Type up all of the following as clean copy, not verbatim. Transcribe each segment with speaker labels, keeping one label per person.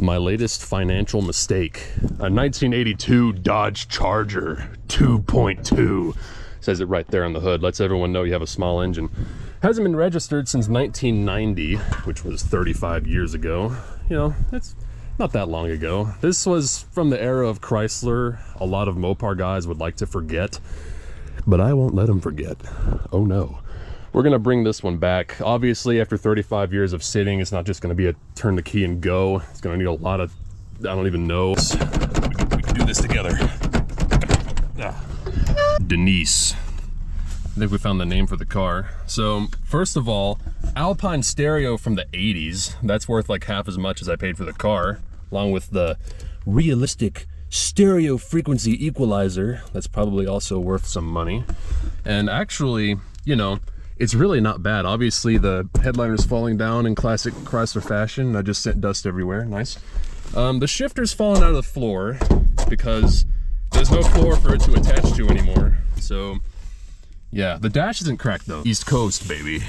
Speaker 1: My latest financial mistake, a 1982 Dodge Charger 2.2. Says it right there on the hood, lets everyone know you have a small engine. Hasn't been registered since 1990, which was 35 years ago. You know, it's not that long ago. This was from the era of Chrysler. A lot of Mopar guys would like to forget, but I won't let them forget. Oh no. We're gonna bring this one back. Obviously, after 35 years of sitting, it's not just gonna be a turn the key and go. It's gonna need a lot of, I don't even know. We can do this together. Denise. I think we found the name for the car. So, first of all, Alpine stereo from the 80s. That's worth like half as much as I paid for the car, along with the realistic stereo frequency equalizer. That's probably also worth some money. And actually, you know, it's really not bad. Obviously, the headliner's falling down in classic Chrysler fashion. I just sent dust everywhere. Nice. The shifter's falling out of the floor because there's no floor for it to attach to anymore. So, yeah, the dash isn't cracked though. East Coast, baby.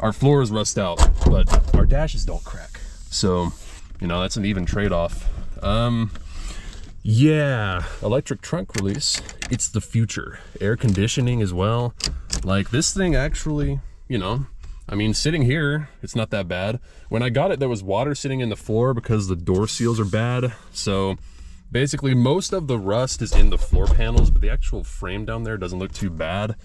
Speaker 1: Our floors rust out, but our dashes don't crack. So, you know, that's an even trade-off. Yeah, electric trunk release. It's the future. Air conditioning as well. Like, this thing actually, you know, I mean, sitting here, it's not that bad. When I got it, there was water sitting in the floor because the door seals are bad. So basically, most of the rust is in the floor panels, but the actual frame down there doesn't look too bad.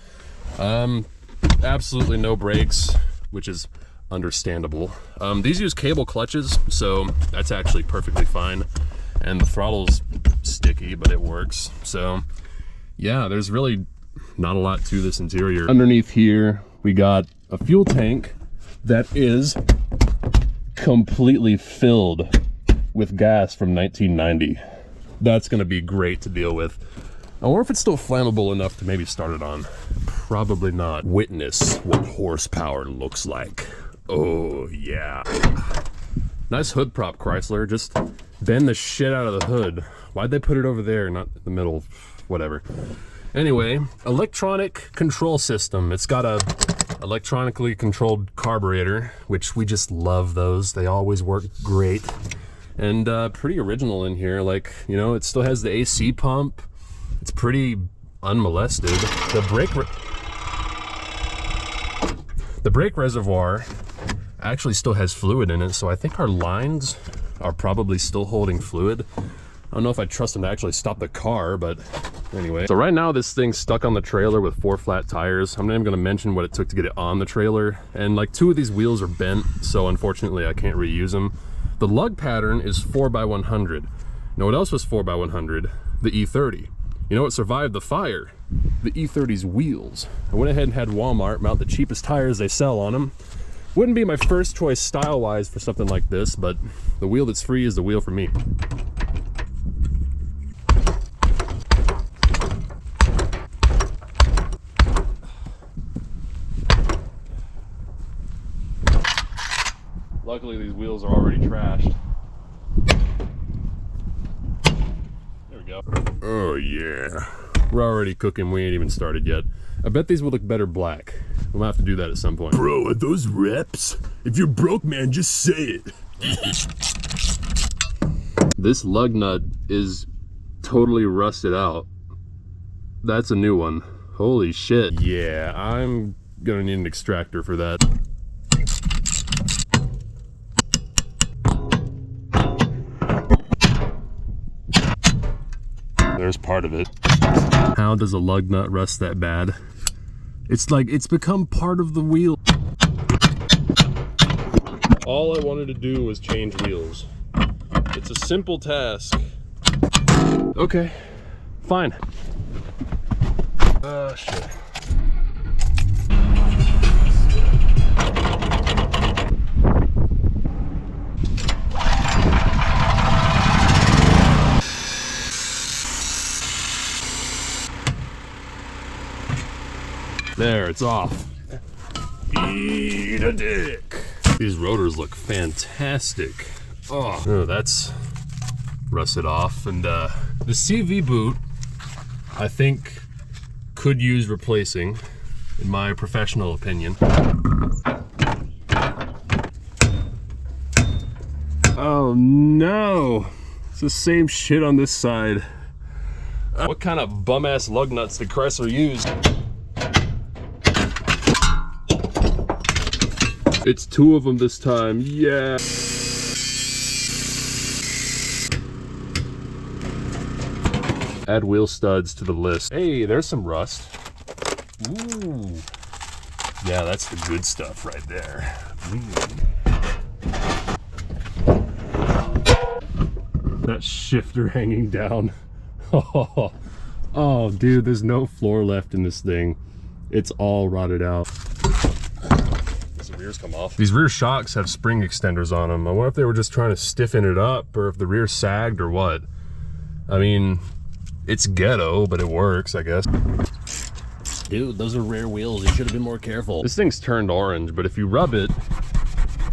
Speaker 1: Absolutely no brakes, which is understandable. These use cable clutches, so that's actually perfectly fine. And the throttle's sticky, but it works. So yeah, there's really not a lot to this interior. Underneath here, we got a fuel tank that is completely filled with gas from 1990. That's gonna be great to deal with. I wonder if it's still flammable enough to maybe start it on. Probably not. Witness what horsepower looks like. Oh yeah. Nice hood prop, Chrysler. Just bend the shit out of the hood. Why'd they put it over there, not in the middle? Whatever. Anyway, electronic control system. It's got a electronically controlled carburetor, which we just love those. They always work great. And pretty original in here. Like, you know, it still has the AC pump. It's pretty unmolested. The brake reservoir actually still has fluid in it, so I think our lines are probably still holding fluid. I don't know if I trust them to actually stop the car, but anyway. So right now this thing's stuck on the trailer with 4 flat tires. I'm not even gonna mention what it took to get it on the trailer. And like 2 of these wheels are bent, so unfortunately I can't reuse them. The lug pattern is 4x100. Now what else was 4x100? The E30. You know what survived the fire? The E30's wheels. I went ahead and had Walmart mount the cheapest tires they sell on them. Wouldn't be my first choice style-wise for something like this, but the wheel that's free is the wheel for me. Luckily, these wheels are already trashed. There we go. Oh yeah. We're already cooking, we ain't even started yet. I bet these will look better black. We'll have to do that at some point.
Speaker 2: Bro, are those reps? If you're broke, man, just say it.
Speaker 1: This lug nut is totally rusted out. That's a new one. Holy shit. Yeah, I'm gonna need an extractor for that. There's part of it. How does a lug nut rust that bad? It's like it's become part of the wheel. All I wanted to do was change wheels. It's a simple task. Okay, fine. Shit. There, it's off. Eat a dick. These rotors look fantastic. Oh, that's rusted off. And the CV boot, I think, could use replacing, in my professional opinion. Oh Oh no, it's the same shit on this side. What kind of bum-ass lug nuts did Chrysler use? It's 2 of them this time, yeah. Add wheel studs to the list. Hey, there's some rust. Ooh. Yeah, that's the good stuff right there. That shifter hanging down. Oh, dude, there's no floor left in this thing. It's all rotted out. Does the rears come off? These rear shocks have spring extenders on them. I wonder if they were just trying to stiffen it up or if the rear sagged or what. I mean, it's ghetto, but it works, I guess.
Speaker 3: Dude, those are rear wheels. You should have been more careful.
Speaker 1: This thing's turned orange, but if you rub it,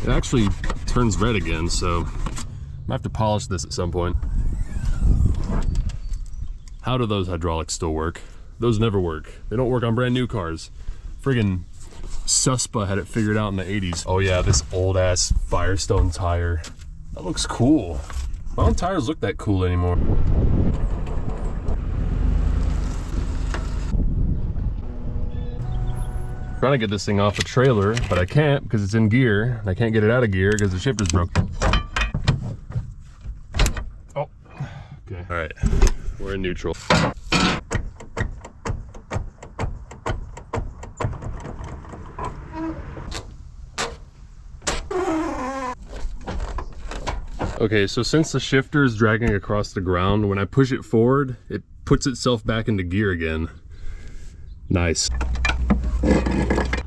Speaker 1: it actually turns red again, so I have to polish this at some point. How do those hydraulics still work? Those never work. They don't work on brand new cars. Friggin' Suspa had it figured out in the 80s. Oh yeah, this old ass Firestone tire. That looks cool. Why don't tires look that cool anymore? Trying to get this thing off a trailer, but I can't because it's in gear. And I can't get it out of gear because the shifter's broken. Oh, okay. All right, we're in neutral. Okay, so since the shifter is dragging across the ground, when I push it forward, it puts itself back into gear again. Nice.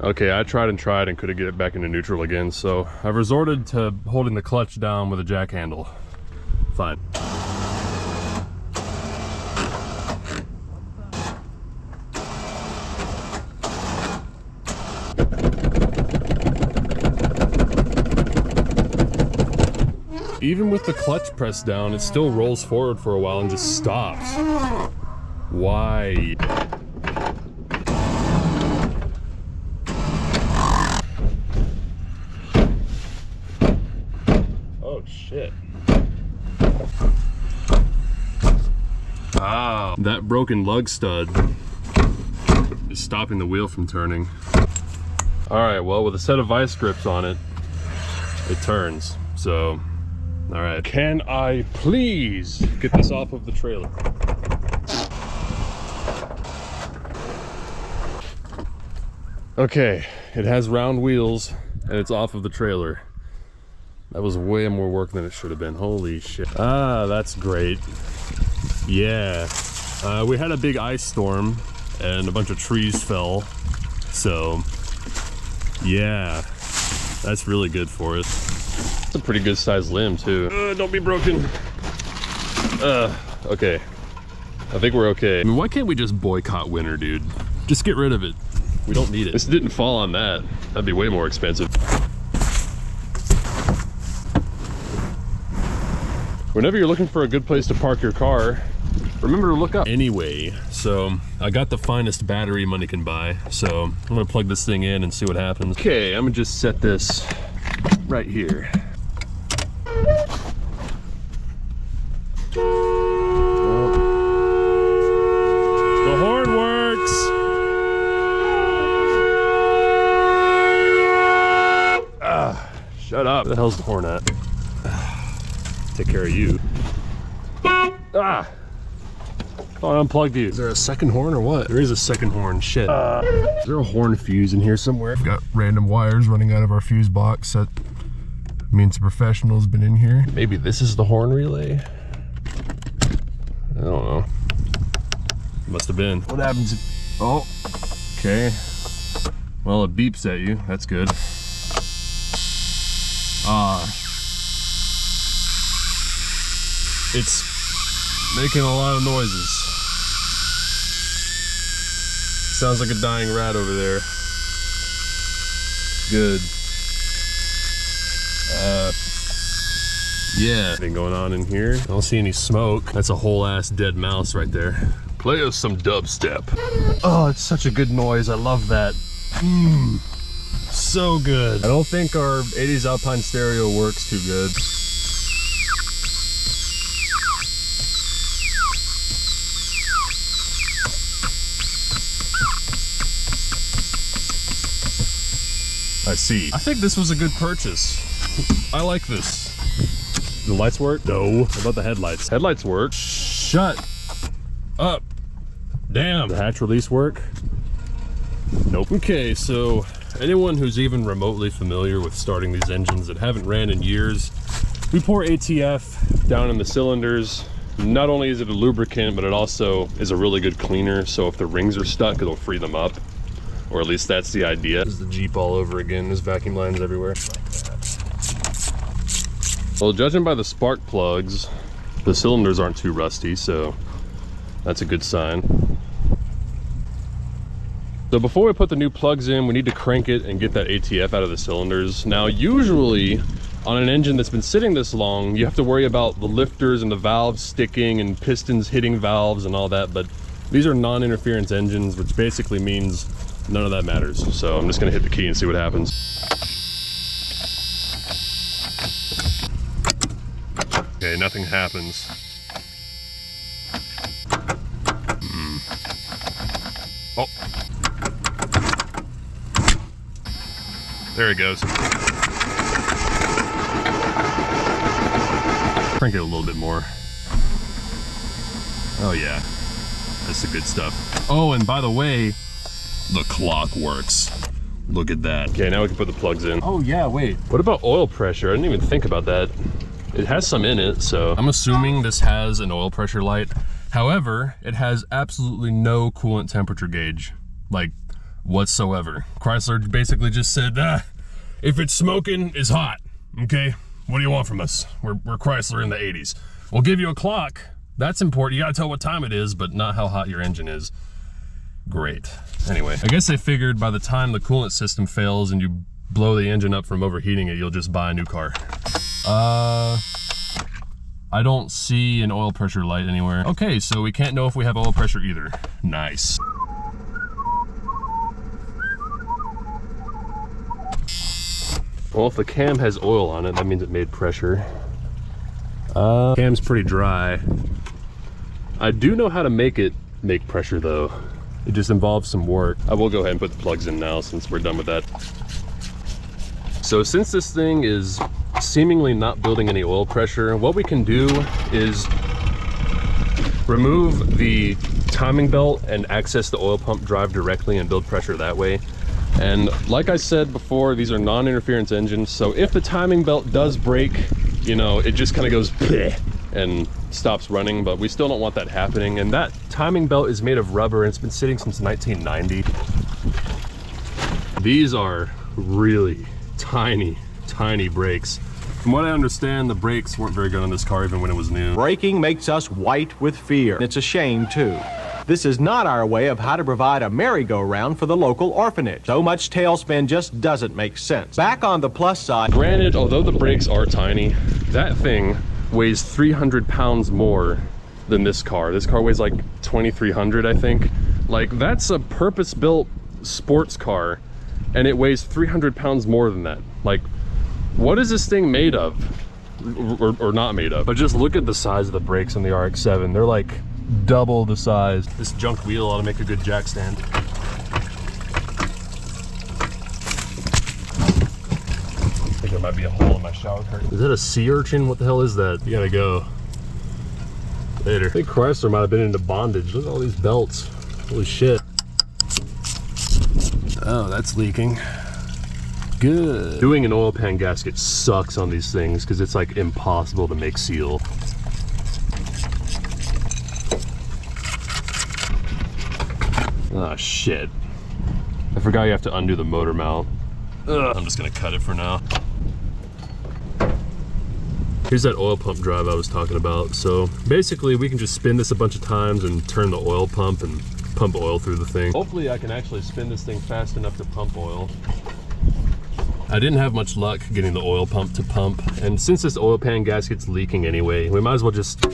Speaker 1: Okay, I tried and couldn't get it back into neutral again, so I've resorted to holding the clutch down with a jack handle. Fine. Even with the clutch pressed down, it still rolls forward for a while and just stops. Why? Oh shit. Ah, that broken lug stud is stopping the wheel from turning. All right, well, with a set of vice grips on it, it turns, so. All right, can I please get this off of the trailer? Okay, it has round wheels and it's off of the trailer. That was way more work than it should have been. Holy shit. Ah, that's great. Yeah, we had a big ice storm and a bunch of trees fell. So yeah, that's really good for us. It's a pretty good sized limb too. Don't be broken. Okay. I think we're okay. I mean, why can't we just boycott winter, dude? Just get rid of it. We don't need it. This didn't fall on that. That'd be way more expensive. Whenever you're looking for a good place to park your car, remember to look up. Anyway, so I got the finest battery money can buy. So I'm gonna plug this thing in and see what happens. Okay, I'm gonna just set this right here. The horn works. Shut up. Where the hell's the horn at? Take care of you. Ah! Oh, I unplugged you. Is there a second horn or what? There is a second horn. Shit. Is there a horn fuse in here somewhere? We've got random wires running out of our fuse box. That means a professional's been in here. Maybe this is the horn relay? I don't know. Must have been. What happens if... Oh, okay. Well, it beeps at you. That's good. It's making a lot of noises. Sounds like a dying rat over there. Good. Yeah. Anything going on in here? I don't see any smoke. That's a whole ass dead mouse right there. Play us some dubstep. Oh, it's such a good noise. I love that. So good. I don't think our 80s Alpine stereo works too good. I see. I think this was a good purchase. I like this. The lights work? No. What about the headlights? Headlights work. Shut up. Damn. The hatch release work? Nope. Okay, so anyone who's even remotely familiar with starting these engines that haven't ran in years, we pour ATF down in the cylinders. Not only is it a lubricant, but it also is a really good cleaner. So if the rings are stuck, it'll free them up. Or at least that's the idea. This is the Jeep all over again. There's vacuum lines everywhere. Well, judging by the spark plugs, the cylinders aren't too rusty, so that's a good sign. So before we put the new plugs in, we need to crank it and get that ATF out of the cylinders. Now, usually on an engine that's been sitting this long, you have to worry about the lifters and the valves sticking and pistons hitting valves and all that, but these are non-interference engines, which basically means none of that matters. So I'm just gonna hit the key and see what happens. Okay, nothing happens. Oh. There it goes. Crank it a little bit more. Oh yeah, that's the good stuff. Oh, and by the way, the clock works. Look at that. Okay, now we can put the plugs in. Oh yeah, wait. What about oil pressure? I didn't even think about that. It has some in it, so. I'm assuming this has an oil pressure light. However, it has absolutely no coolant temperature gauge, like whatsoever. Chrysler basically just said, if it's smoking, it's hot, okay? What do you want from us? We're Chrysler in the 80s. We'll give you a clock. That's important. You gotta tell what time it is, but not how hot your engine is. Great. Anyway, I guess they figured by the time the coolant system fails and you blow the engine up from overheating it, you'll just buy a new car. I don't see an oil pressure light anywhere. Okay, so we can't know if we have oil pressure either. Nice. Well, if the cam has oil on it, that means it made pressure. Cam's pretty dry. I do know how to make it make pressure though. It just involves some work. I will go ahead and put the plugs in now since we're done with that. So since this thing is seemingly not building any oil pressure, what we can do is remove the timing belt and access the oil pump drive directly and build pressure that way. And like I said before, these are non-interference engines, so if the timing belt does break, you know, it just kind of goes bleh and stops running, but we still don't want that happening. And that timing belt is made of rubber and it's been sitting since 1990. These are really tiny brakes. From what I understand, the brakes weren't very good on this car even when it was new.
Speaker 4: Braking makes us white with fear. It's a shame too. This is not our way of how to provide a merry-go-round for the local orphanage. So much tailspin just doesn't make sense. Back on the plus side.
Speaker 1: Granted, although the brakes are tiny, that thing weighs 300 pounds more than this car. This car weighs like 2,300, I think. Like, that's a purpose-built sports car, and it weighs 300 pounds more than that. Like, what is this thing made of? Or not made of? But just look at the size of the brakes on the RX-7. They're like double the size. This junk wheel ought to make a good jack stand. I think there might be a hole in my shower curtain. Is that a sea urchin? What the hell is that? You gotta go. Later. I think Chrysler might have been into bondage. Look at all these belts. Holy shit. Oh, that's leaking. Good. Doing an oil pan gasket sucks on these things because it's like impossible to make seal. Oh shit. I forgot you have to undo the motor mount. Ugh. I'm just gonna cut it for now. Here's that oil pump drive I was talking about. So basically we can just spin this a bunch of times and turn the oil pump and pump oil through the thing. Hopefully I can actually spin this thing fast enough to pump oil. I didn't have much luck getting the oil pump to pump, and since this oil pan gasket's leaking anyway, we might as well just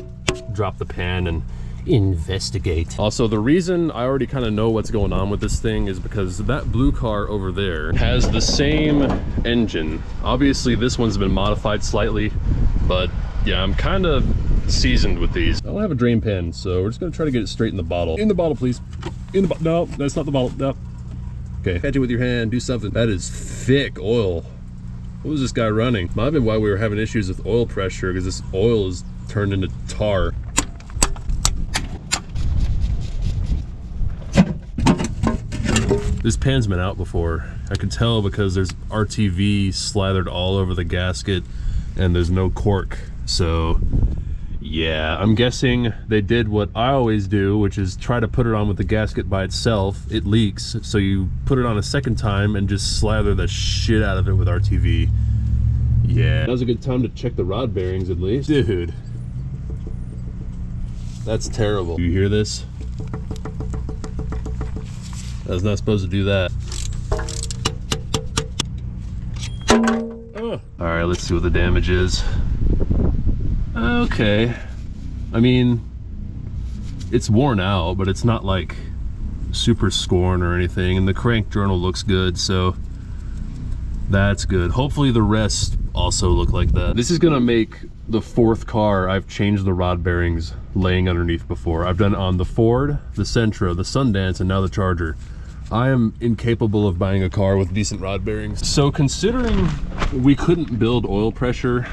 Speaker 1: drop the pan and investigate. Also, the reason I already kind of know what's going on with this thing is because that blue car over there has the same engine. Obviously this one's been modified slightly, but yeah, I'm kind of seasoned with these. I don't have a drain pan, so we're just gonna try to get it straight in the bottle. In the bottle, please. In the bottle. No, that's not the bottle. No. Okay, catch it with your hand, do something. That is thick oil. What was this guy running? Might have been why we were having issues with oil pressure, because this oil is turned into tar. This pan's been out before. I can tell because there's RTV slathered all over the gasket and there's no cork. So yeah, I'm guessing they did what I always do, which is try to put it on with the gasket by itself. It leaks, so you put it on a second time and just slather the shit out of it with RTV. Yeah, that was a good time to check the rod bearings at least. Dude, that's terrible. You hear this? I was not supposed to do that. Oh. All right, let's see what the damage is. Okay. I mean, it's worn out, but it's not like super scorn or anything. And the crank journal looks good, so that's good. Hopefully the rest also look like that. This is gonna make the 4th car I've changed the rod bearings laying underneath before. I've done it on the Ford, the Sentra, the Sundance, and now the Charger. I am incapable of buying a car with decent rod bearings. So considering we couldn't build oil pressure,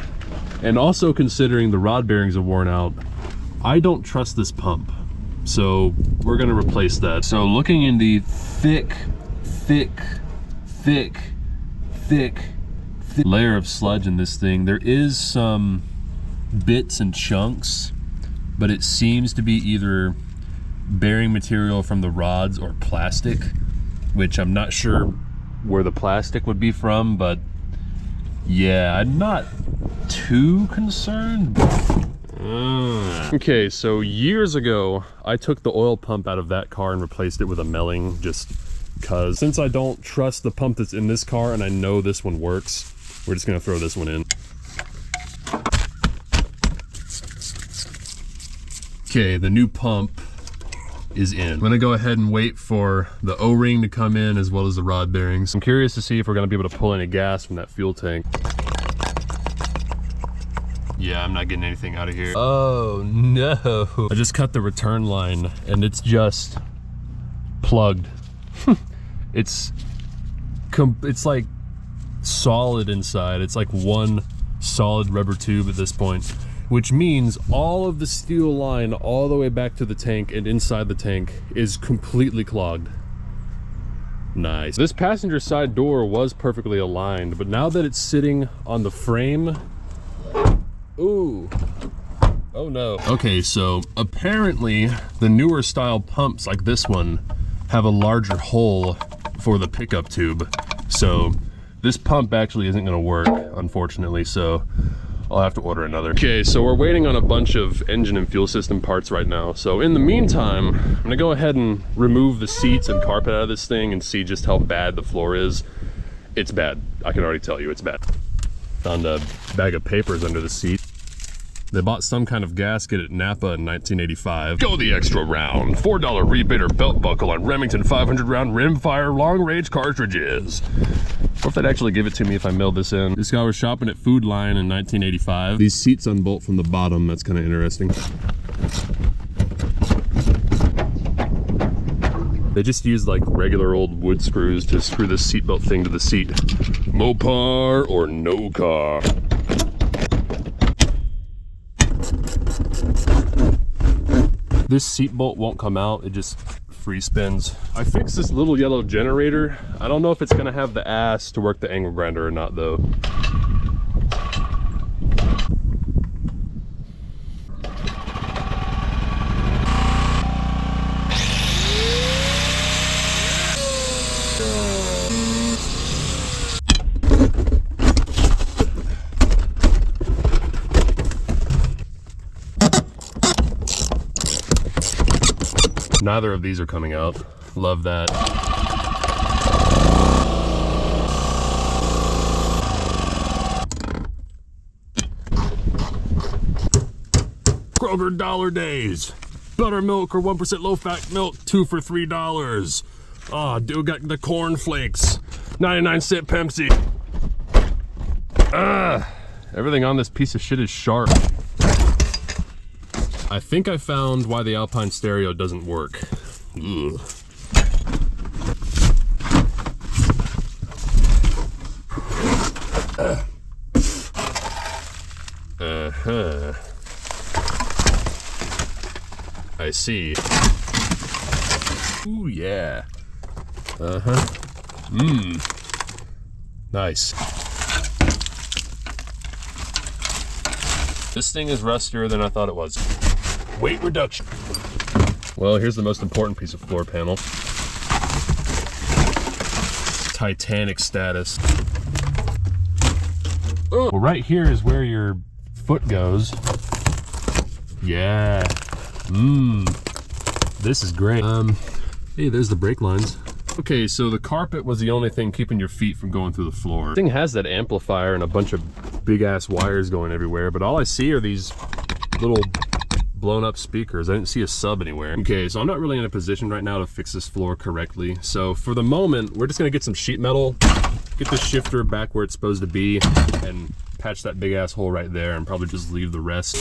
Speaker 1: and also considering the rod bearings are worn out, I don't trust this pump. So we're gonna replace that. So looking in the thick layer of sludge in this thing, there is some bits and chunks, but it seems to be either bearing material from the rods or plastic, which I'm not sure where the plastic would be from, but yeah, I'm not too concerned. Okay, so years ago, I took the oil pump out of that car and replaced it with a Melling, just cause. Since I don't trust the pump that's in this car and I know this one works, we're just gonna throw this one in. Okay, the new pump is in. I'm gonna go ahead and wait for the O-ring to come in as well as the rod bearings. I'm curious to see if we're gonna be able to pull any gas from that fuel tank. Yeah, I'm not getting anything out of here. Oh no. I just cut the return line and it's just plugged. It's like solid inside. It's like one solid rubber tube at this point, which means all of the steel line all the way back to the tank and inside the tank is completely clogged. Nice. This passenger side door was perfectly aligned, but now that it's sitting on the frame, ooh, oh no. Okay, so apparently the newer style pumps like this one have a larger hole for the pickup tube. So this pump actually isn't gonna work, unfortunately, so I'll have to order another. Okay, so we're waiting on a bunch of engine and fuel system parts right now. So in the meantime, I'm gonna go ahead and remove the seats and carpet out of this thing and see just how bad the floor is. It's bad. I can already tell you it's bad. Found a bag of papers under the seat. They bought some kind of gasket at Napa in 1985. Go the extra round. $4 rebate or belt buckle on Remington 500 round rimfire long range cartridges. Or if they'd actually give it to me if I mailed this in. This guy was shopping at Food Lion in 1985. These seats unbolt from the bottom. That's kind of interesting. They just used like regular old wood screws to screw this seatbelt thing to the seat. Mopar or no car. This seat bolt won't come out, it just free spins. I fixed this little yellow generator. I don't know if it's gonna have the ass to work the angle grinder or not though. Neither of these are coming out. Love that. Kroger Dollar Days. Buttermilk or 1% low-fat milk, 2 for $3. Oh, dude, got the corn flakes. 99-cent Pepsi. Everything on this piece of shit is sharp. I think I found why the Alpine stereo doesn't work. Ugh. I see. Ooh, yeah. Nice. This thing is rustier than I thought it was. Weight reduction. Well, here's the most important piece of floor panel. Titanic status. Oh. Well, right here is where your foot goes. Yeah. This is great. Hey, there's the brake lines. Okay, so the carpet was the only thing keeping your feet from going through the floor. The thing has that amplifier and a bunch of big ass wires going everywhere, but all I see are these little blown up speakers. I didn't see a sub anywhere. Okay, so I'm not really in a position right now to fix this floor correctly. So for the moment, we're just gonna get some sheet metal, get the shifter back where it's supposed to be, and patch that big ass hole right there, and probably just leave the rest.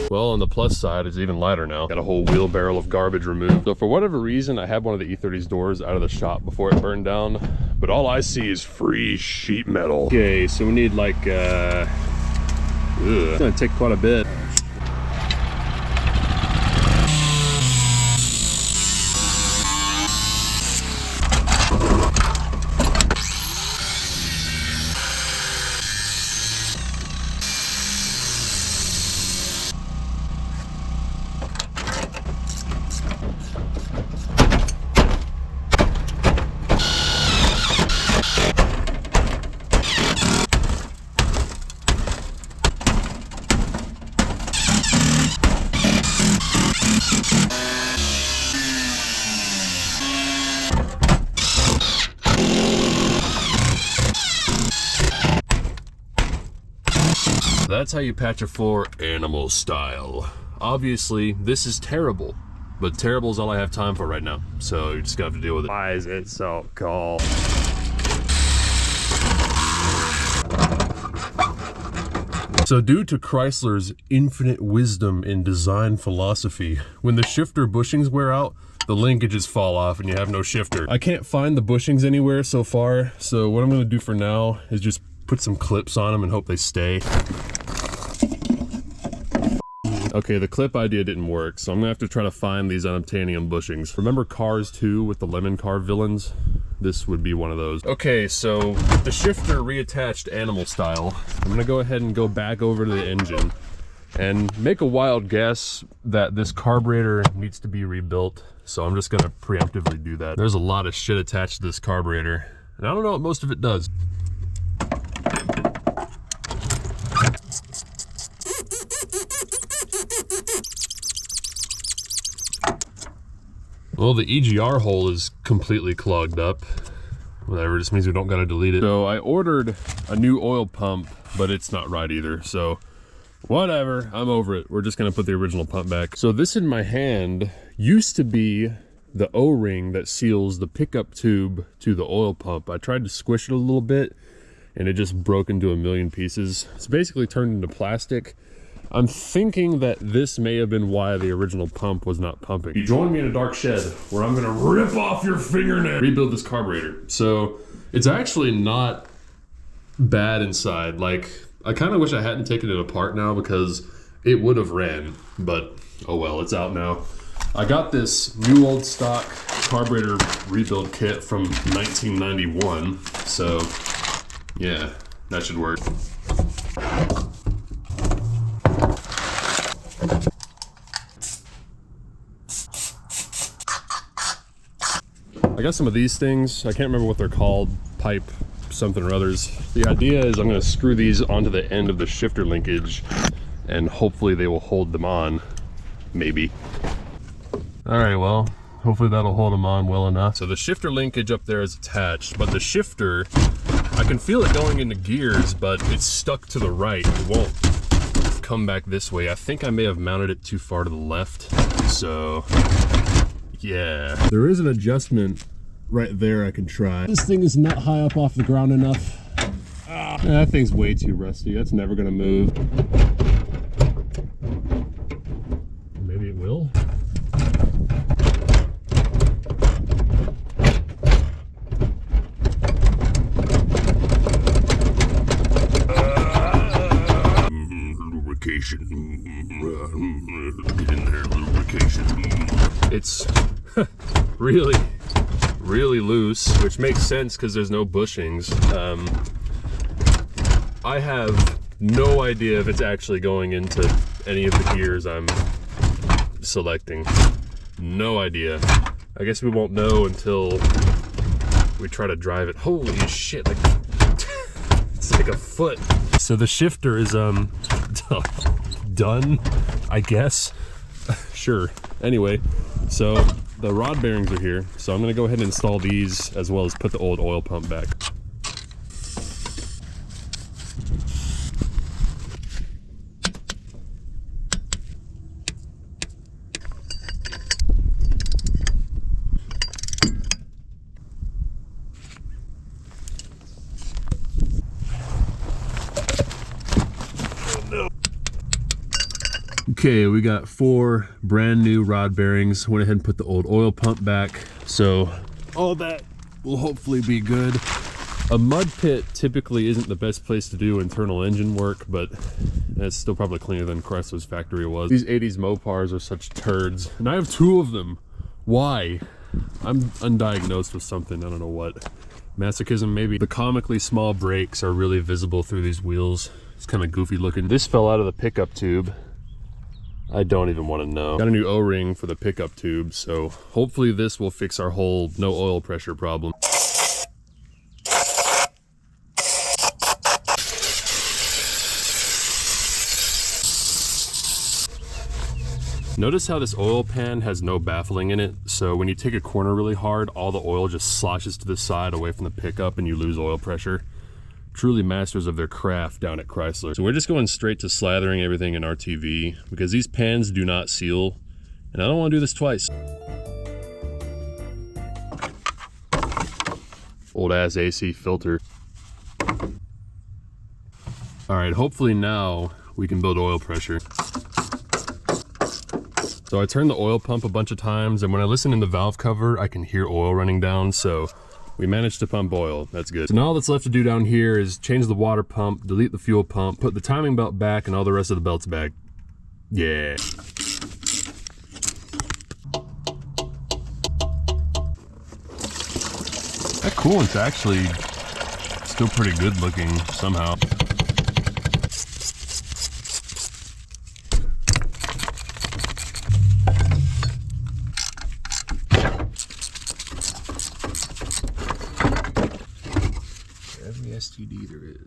Speaker 1: Well, on the plus side, it's even lighter now. Got a whole wheelbarrow of garbage removed. So for whatever reason, I had one of the E30's doors out of the shop before it burned down, but all I see is free sheet metal. Okay, so we need like, it's gonna take quite a bit. That's how you patch a floor animal style. Obviously, this is terrible, but terrible is all I have time for right now. So you just gonna have to deal with it. Why is it so cold? So due to Chrysler's infinite wisdom in design philosophy, when the shifter bushings wear out, the linkages fall off and you have no shifter. I can't find the bushings anywhere so far, so what I'm gonna do for now is just put some clips on them and hope they stay. Okay, the clip idea didn't work, so I'm gonna have to try to find these unobtainium bushings. Remember Cars 2 with the lemon car villains? This would be one of those. Okay, so with the shifter reattached animal style, I'm gonna go ahead and go back over to the engine and make a wild guess that this carburetor needs to be rebuilt. So I'm just gonna preemptively do that. There's a lot of shit attached to this carburetor, and I don't know what most of it does. Well, the EGR hole is completely clogged up. Whatever, just means we don't gotta delete it. So I ordered a new oil pump, but it's not right either. So whatever, I'm over it. We're just gonna put the original pump back. So this in my hand used to be the O-ring that seals the pickup tube to the oil pump. I tried to squish it a little bit and it just broke into a million pieces. It's basically turned into plastic. I'm thinking that this may have been why the original pump was not pumping. You join me in a dark shed where I'm gonna rip off your fingernail, rebuild this carburetor. So it's actually not bad inside. Like, I kind of wish I hadn't taken it apart now because it would have ran, but oh well, it's out now. I got this new old stock carburetor rebuild kit from 1991. So yeah, that should work. I got some of these things. I can't remember what they're called. Pipe something or others. The idea is I'm going to screw these onto the end of the shifter linkage and hopefully they will hold them on. Maybe. Alright, well, hopefully that'll hold them on well enough. So the shifter linkage up there is attached, but the shifter, I can feel it going into gears, but it's stuck to the right. It won't come back this way. I think I may have mounted it too far to the left. So yeah, there is an adjustment right there I can try. This thing is not high up off the ground enough. That thing's way too rusty. That's never gonna move. Maybe it will. it's really, really loose, which makes sense because there's no bushings. I have no idea if it's actually going into any of the gears I'm selecting. No idea. I guess we won't know until we try to drive it. Holy shit, like, it's like a foot. So the shifter is done, I guess. Sure. Anyway, so the rod bearings are here, so I'm gonna go ahead and install these as well as put the old oil pump back. Okay, we got 4 brand new rod bearings. Went ahead and put the old oil pump back, so all that will hopefully be good. A mud pit typically isn't the best place to do internal engine work, but it's still probably cleaner than Chrysler's factory was. These 80s Mopars are such turds, and I have 2 of them. Why? I'm undiagnosed with something, I don't know what. Masochism, maybe. The comically small brakes are really visible through these wheels. It's kind of goofy looking. This fell out of the pickup tube. I don't even want to know. Got a new O-ring for the pickup tube, so hopefully this will fix our whole no oil pressure problem. Notice how this oil pan has no baffling in it, so when you take a corner really hard, all the oil just sloshes to the side away from the pickup and you lose oil pressure. Truly masters of their craft down at Chrysler. So we're just going straight to slathering everything in RTV because these pans do not seal, and I don't want to do this twice. Old ass AC filter. All right, hopefully now we can build oil pressure. So I turned the oil pump a bunch of times, and when I listen in the valve cover, I can hear oil running down, so we managed to pump oil. That's good. So now all that's left to do down here is change the water pump, delete the fuel pump, put the timing belt back, and all the rest of the belts back. Yeah. That coolant's actually still pretty good looking somehow. STD there is.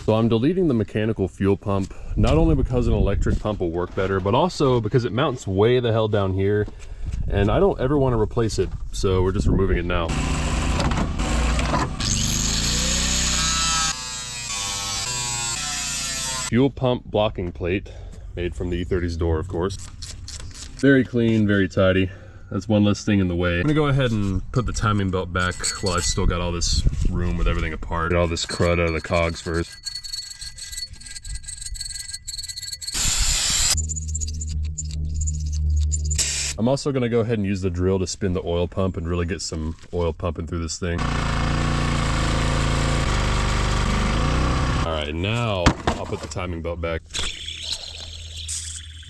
Speaker 1: So I'm deleting the mechanical fuel pump, not only because an electric pump will work better, but also because it mounts way the hell down here, and I don't ever want to replace it, so we're just removing it now. Fuel pump blocking plate, made from the E30's door, of course. Very clean, very tidy. That's one less thing in the way. I'm gonna go ahead and put the timing belt back while I've still got all this room with everything apart. Get all this crud out of the cogs first. I'm also gonna go ahead and use the drill to spin the oil pump and really get some oil pumping through this thing. All right, now I'll put the timing belt back.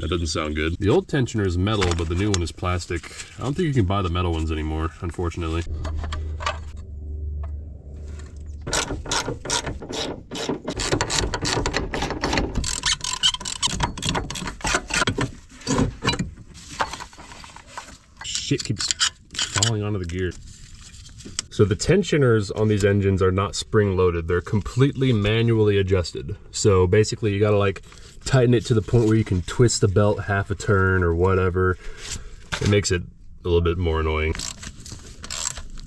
Speaker 1: That doesn't sound good. The old tensioner is metal, but the new one is plastic. I don't think you can buy the metal ones anymore, unfortunately. Shit keeps falling onto the gear. So the tensioners on these engines are not spring loaded. They're completely manually adjusted. So basically you gotta like tighten it to the point where you can twist the belt half a turn or whatever. It makes it a little bit more annoying.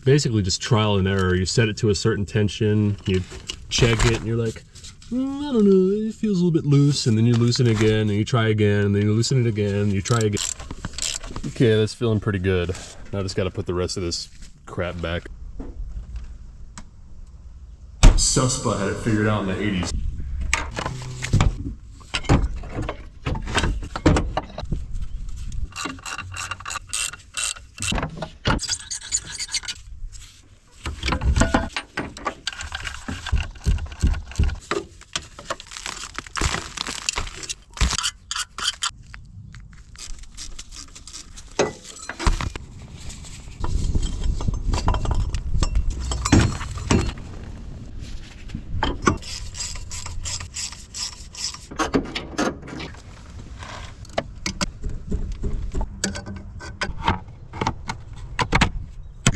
Speaker 1: Basically just trial and error. You set it to a certain tension, you check it, and you're like, I don't know, it feels a little bit loose, and then you loosen it again, and you try again, and then you loosen it again, and you try again. Okay, that's feeling pretty good. Now I just gotta put the rest of this crap back. Suspa had it figured out in the 80s.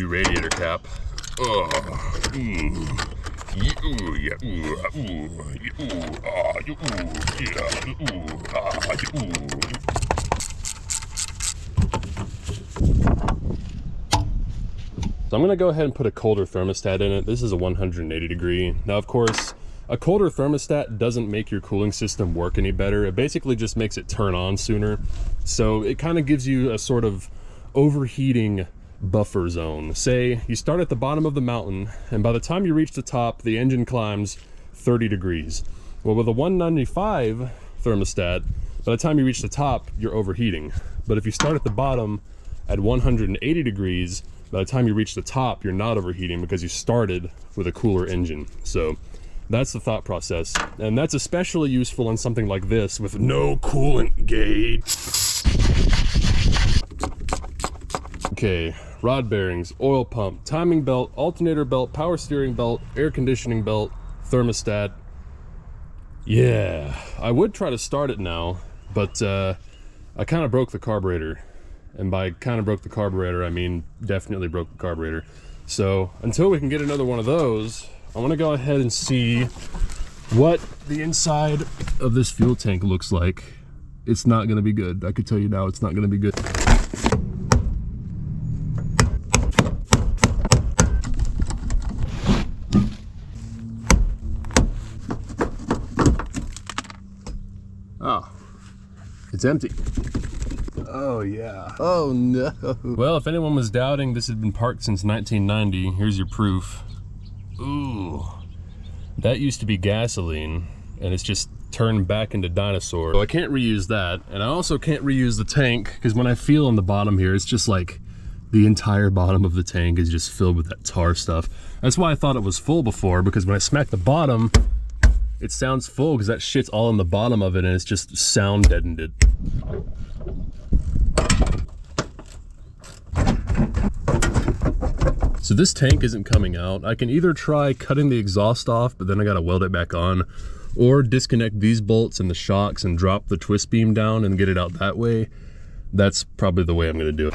Speaker 1: new radiator cap. Oh, ooh. Ooh, yeah, ooh, ooh, ooh, ah, ooh, yeah, ooh, ah, ooh. So I'm gonna go ahead and put a colder thermostat in it. This is a 180 degree. Now, of course, a colder thermostat doesn't make your cooling system work any better. It basically just makes it turn on sooner. So it kind of gives you a sort of overheating buffer zone. Say you start at the bottom of the mountain, and by the time you reach the top, the engine climbs 30 degrees. Well, with a 195 thermostat, by the time you reach the top, you're overheating. But if you start at the bottom at 180 degrees, by the time you reach the top, you're not overheating because you started with a cooler engine. So that's the thought process. And that's especially useful on something like this with no coolant gauge. Okay, rod bearings, oil pump, timing belt, alternator belt, power steering belt, air conditioning belt, thermostat. Yeah, I would try to start it now, but I kind of broke the carburetor. And by kind of broke the carburetor, I mean definitely broke the carburetor. So until we can get another one of those, I want to go ahead and see what the inside of this fuel tank looks like. It's not going to be good. I could tell you now, it's not going to be good. Oh, it's empty. Oh yeah. Oh no. Well, if anyone was doubting this had been parked since 1990, here's your proof. Ooh, that used to be gasoline, and it's just turned back into dinosaur. So I can't reuse that, and I also can't reuse the tank, because when I feel on the bottom here, it's just like the entire bottom of the tank is just filled with that tar stuff. That's why I thought it was full before, because when I smack the bottom, it sounds full, because that shit's all in the bottom of it, and it's just sound deadened it. So this tank isn't coming out. I can either try cutting the exhaust off, but then I gotta weld it back on, or disconnect these bolts and the shocks and drop the twist beam down and get it out that way. That's probably the way I'm gonna do it.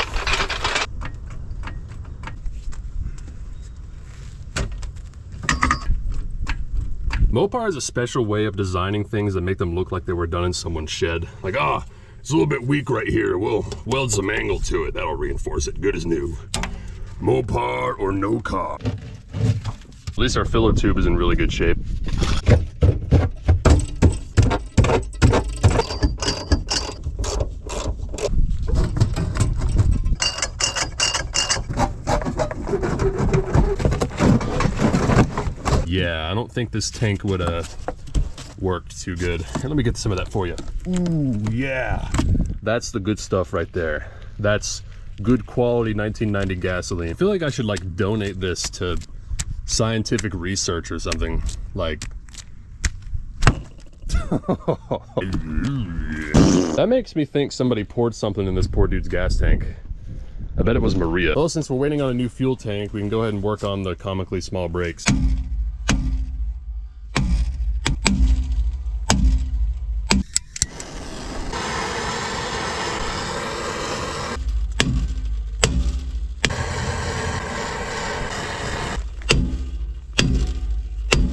Speaker 1: Mopar is a special way of designing things that make them look like they were done in someone's shed. Like, it's a little bit weak right here. We'll weld some angle to it. That'll reinforce it, good as new. Mopar or no car. At least our filler tube is in really good shape. Yeah, I don't think this tank would worked too good. Here, let me get some of that for you. Ooh, yeah. That's the good stuff right there. That's good quality 1990 gasoline. I feel like I should like donate this to scientific research or something. Like, that makes me think somebody poured something in this poor dude's gas tank. I bet it was Maria. Well, since we're waiting on a new fuel tank, we can go ahead and work on the comically small brakes.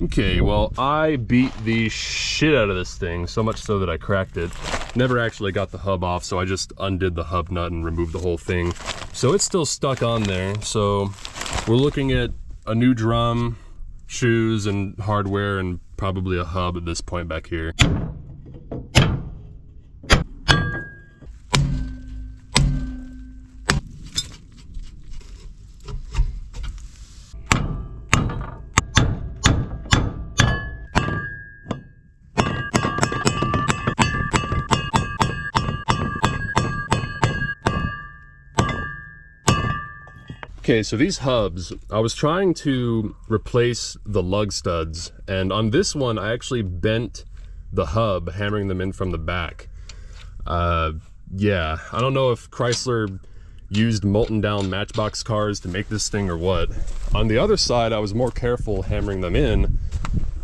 Speaker 1: Okay, well, I beat the shit out of this thing, so much so that I cracked it. Never actually got the hub off, so I just undid the hub nut and removed the whole thing. So it's still stuck on there, so we're looking at a new drum, shoes, and hardware, and probably a hub at this point back here. Okay, so these hubs, I was trying to replace the lug studs, and on this one I actually bent the hub, hammering them in from the back. Yeah, I don't know if Chrysler used molten down Matchbox cars to make this thing or what. On the other side, I was more careful hammering them in,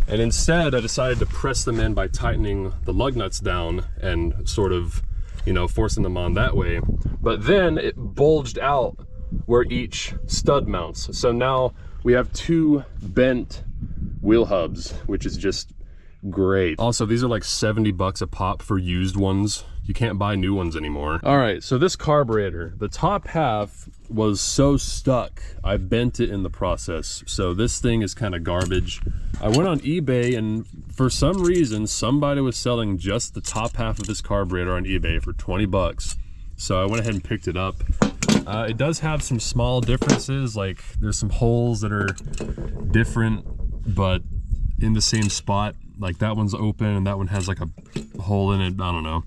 Speaker 1: and instead I decided to press them in by tightening the lug nuts down and sort of, you know, forcing them on that way. But then it bulged out where each stud mounts. So now we have 2 bent wheel hubs, which is just great. Also, these are like 70 bucks a pop for used ones. You can't buy new ones anymore. All right, so this carburetor, the top half was so stuck, I bent it in the process. So this thing is kind of garbage. I went on eBay and for some reason, somebody was selling just the top half of this carburetor on eBay for 20 bucks. So I went ahead and picked it up. It does have some small differences, like there's some holes that are different, but in the same spot. Like that one's open and that one has like a hole in it, I don't know.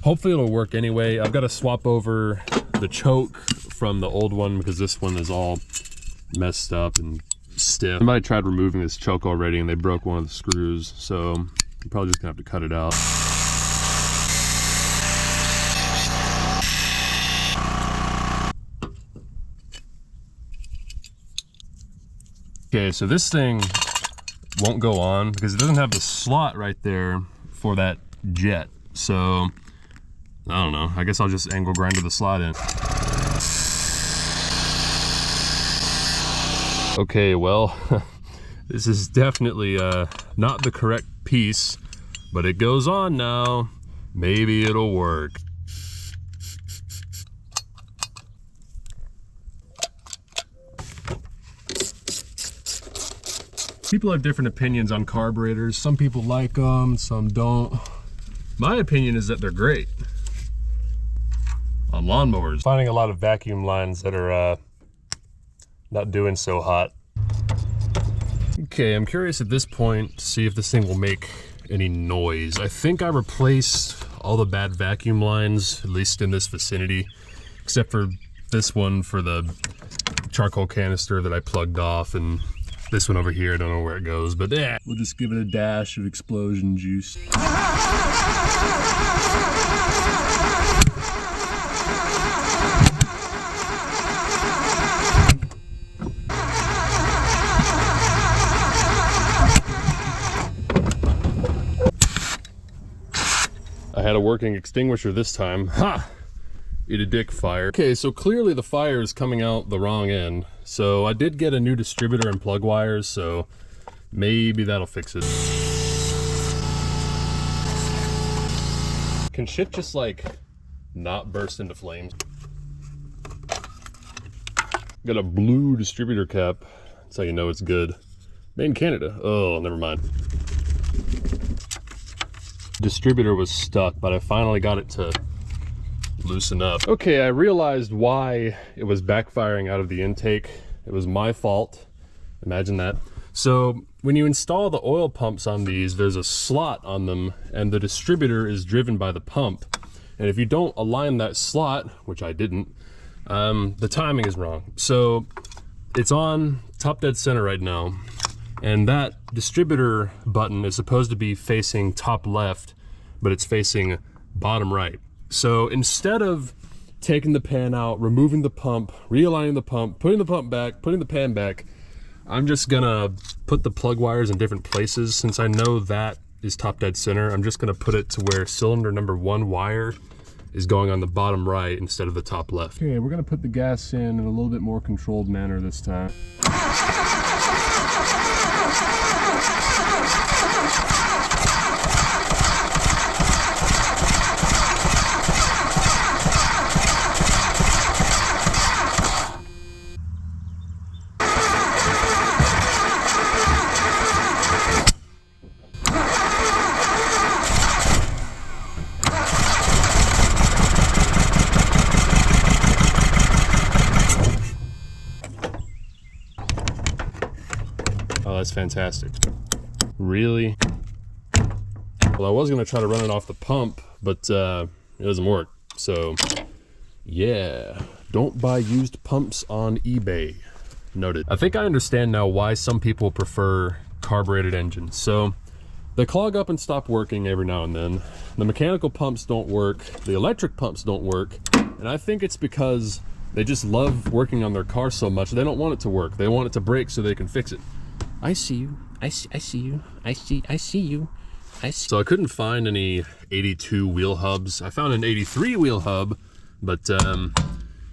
Speaker 1: Hopefully it'll work anyway. I've got to swap over the choke from the old one because this one is all messed up and stiff. Somebody tried removing this choke already and they broke one of the screws, so I'm probably just gonna have to cut it out. Okay, so this thing won't go on because it doesn't have the slot right there for that jet. So I don't know, I guess I'll just angle grinder the slot in. Okay, well, this is definitely not the correct piece, but it goes on now. Maybe it'll work. People have different opinions on carburetors. Some people like them, some don't. My opinion is that they're great on lawnmowers. Finding a lot of vacuum lines that are not doing so hot. Okay, I'm curious at this point to see if this thing will make any noise. I think I replaced all the bad vacuum lines, at least in this vicinity, except for this one for the charcoal canister that I plugged off, and this one over here, I don't know where it goes, but yeah. We'll just give it a dash of explosion juice. I had a working extinguisher this time. Ha! Eat a dick, fire. Okay, so clearly the fire is coming out the wrong end. So I did get a new distributor and plug wires, so maybe that'll fix it. Can shit just like not burst into flames? Got a blue distributor cap. That's how you know it's good. Made in Canada. Oh, never mind. Distributor was stuck, but I finally got it to loosen up. Okay, I realized why it was backfiring out of the intake. It was my fault. Imagine that. So when you install the oil pumps on these, there's a slot on them and the distributor is driven by the pump. And if you don't align that slot, which I didn't, the timing is wrong. So it's on top dead center right now. And that distributor button is supposed to be facing top left, but it's facing bottom right. So instead of taking the pan out, removing the pump, realigning the pump, putting the pump back, putting the pan back, I'm just gonna put the plug wires in different places. Since I know that is top dead center, I'm just gonna put it to where cylinder number 1 wire is going on the bottom right instead of the top left. Okay, we're gonna put the gas in a little bit more controlled manner this time. Oh, that's fantastic. Really? Well, I was gonna try to run it off the pump, but it doesn't work. So, yeah, don't buy used pumps on eBay. Noted. I think I understand now why some people prefer carbureted engines. So, they clog up and stop working every now and then. The mechanical pumps don't work. The electric pumps don't work. And I think it's because they just love working on their car so much, they don't want it to work. They want it to break so they can fix it. I see you. I see you. I see you. So I couldn't find any 82 wheel hubs. I found an 83 wheel hub, but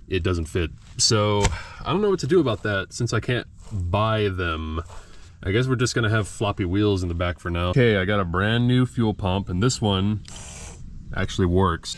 Speaker 1: it doesn't fit. So I don't know what to do about that since I can't buy them. I guess we're just gonna have floppy wheels in the back for now. Okay, I got a brand new fuel pump, and this one actually works.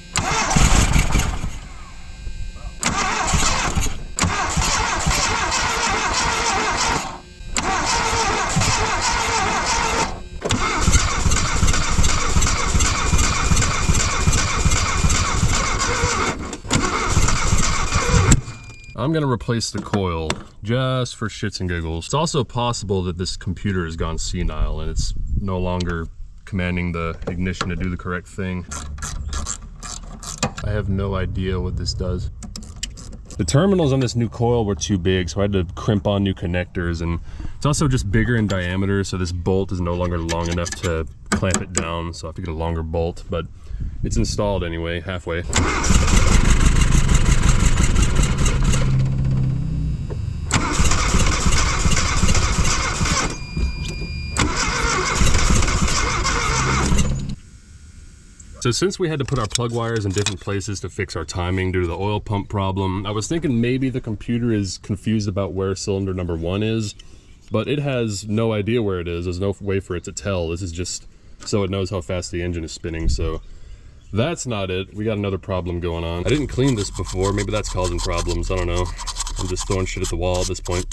Speaker 1: I'm gonna replace the coil just for shits and giggles. It's also possible that this computer has gone senile and it's no longer commanding the ignition to do the correct thing. I have no idea what this does. The terminals on this new coil were too big, so I had to crimp on new connectors, and it's also just bigger in diameter, so this bolt is no longer long enough to clamp it down, so I have to get a longer bolt, but it's installed anyway, halfway. So since we had to put our plug wires in different places to fix our timing due to the oil pump problem, I was thinking maybe the computer is confused about where cylinder number 1 is, but it has no idea where it is. There's no way for it to tell. This is just so it knows how fast the engine is spinning, so that's not it. We got another problem going on. I didn't clean this before. Maybe that's causing problems. I don't know. I'm just throwing shit at the wall at this point.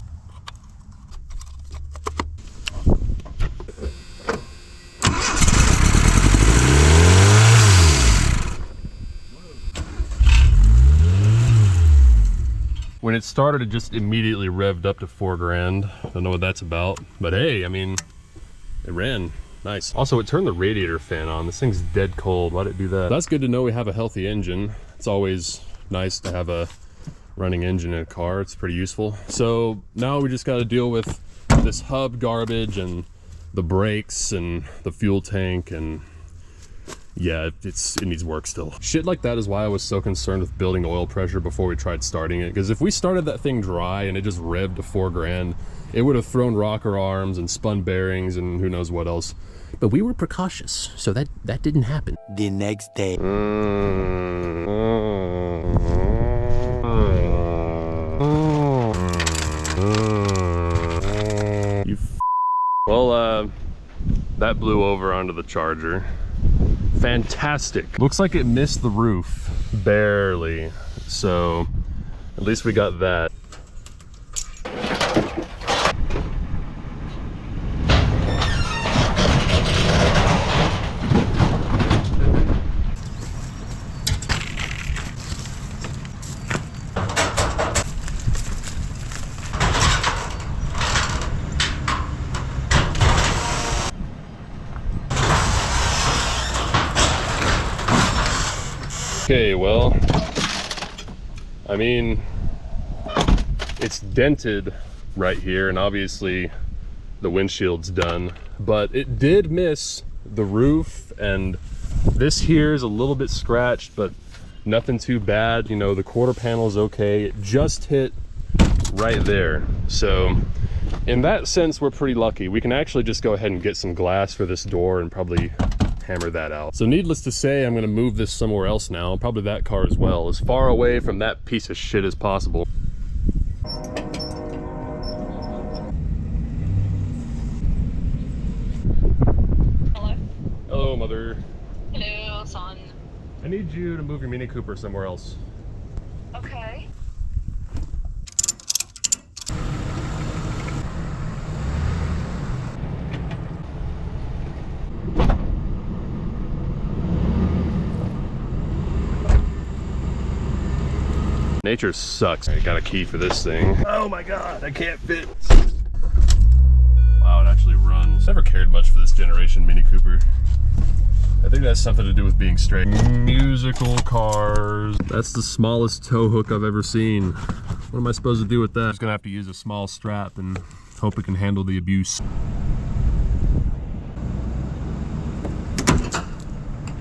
Speaker 1: When it started, it just immediately revved up to 4 grand. Don't know what that's about, but hey, I mean, it ran nice. Also, it turned the radiator fan on. This thing's dead cold. Why'd it do that? That's good to know we have a healthy engine. It's always nice to have a running engine in a car. It's pretty useful. So now we just got to deal with this hub garbage and the brakes and the fuel tank, and yeah, it needs work still. Shit like that is why I was so concerned with building oil pressure before we tried starting it, because if we started that thing dry and it just revved to 4 grand, it would have thrown rocker arms and spun bearings and who knows what else.
Speaker 3: But we were precautious, so that didn't happen.
Speaker 5: The next day.
Speaker 1: Well, that blew over onto the charger. Fantastic. Looks like it missed the roof, barely. So at least we got that. Okay, well, I mean, it's dented right here, and obviously the windshield's done, but it did miss the roof, and this here is a little bit scratched, but nothing too bad. You know, the quarter panel is okay. It just hit right there. So in that sense, we're pretty lucky. We can actually just go ahead and get some glass for this door and probably hammer that out. So needless to say, I'm gonna move this somewhere else now, probably that car as well, as far away from that piece of shit as possible.
Speaker 6: Hello?
Speaker 1: Hello, mother.
Speaker 6: Hello, son.
Speaker 1: I need you to move your Mini Cooper somewhere else.
Speaker 6: Okay.
Speaker 1: Nature sucks. I got a key for this thing. Oh my god, I can't fit. Wow, it actually runs. Never cared much for this generation Mini Cooper. I think that's something to do with being straight. Musical cars. That's the smallest tow hook I've ever seen. What am I supposed to do with that? I'm just gonna have to use a small strap and hope it can handle the abuse.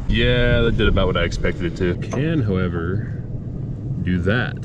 Speaker 1: Yeah, that did about what I expected it to. Can, however, do that.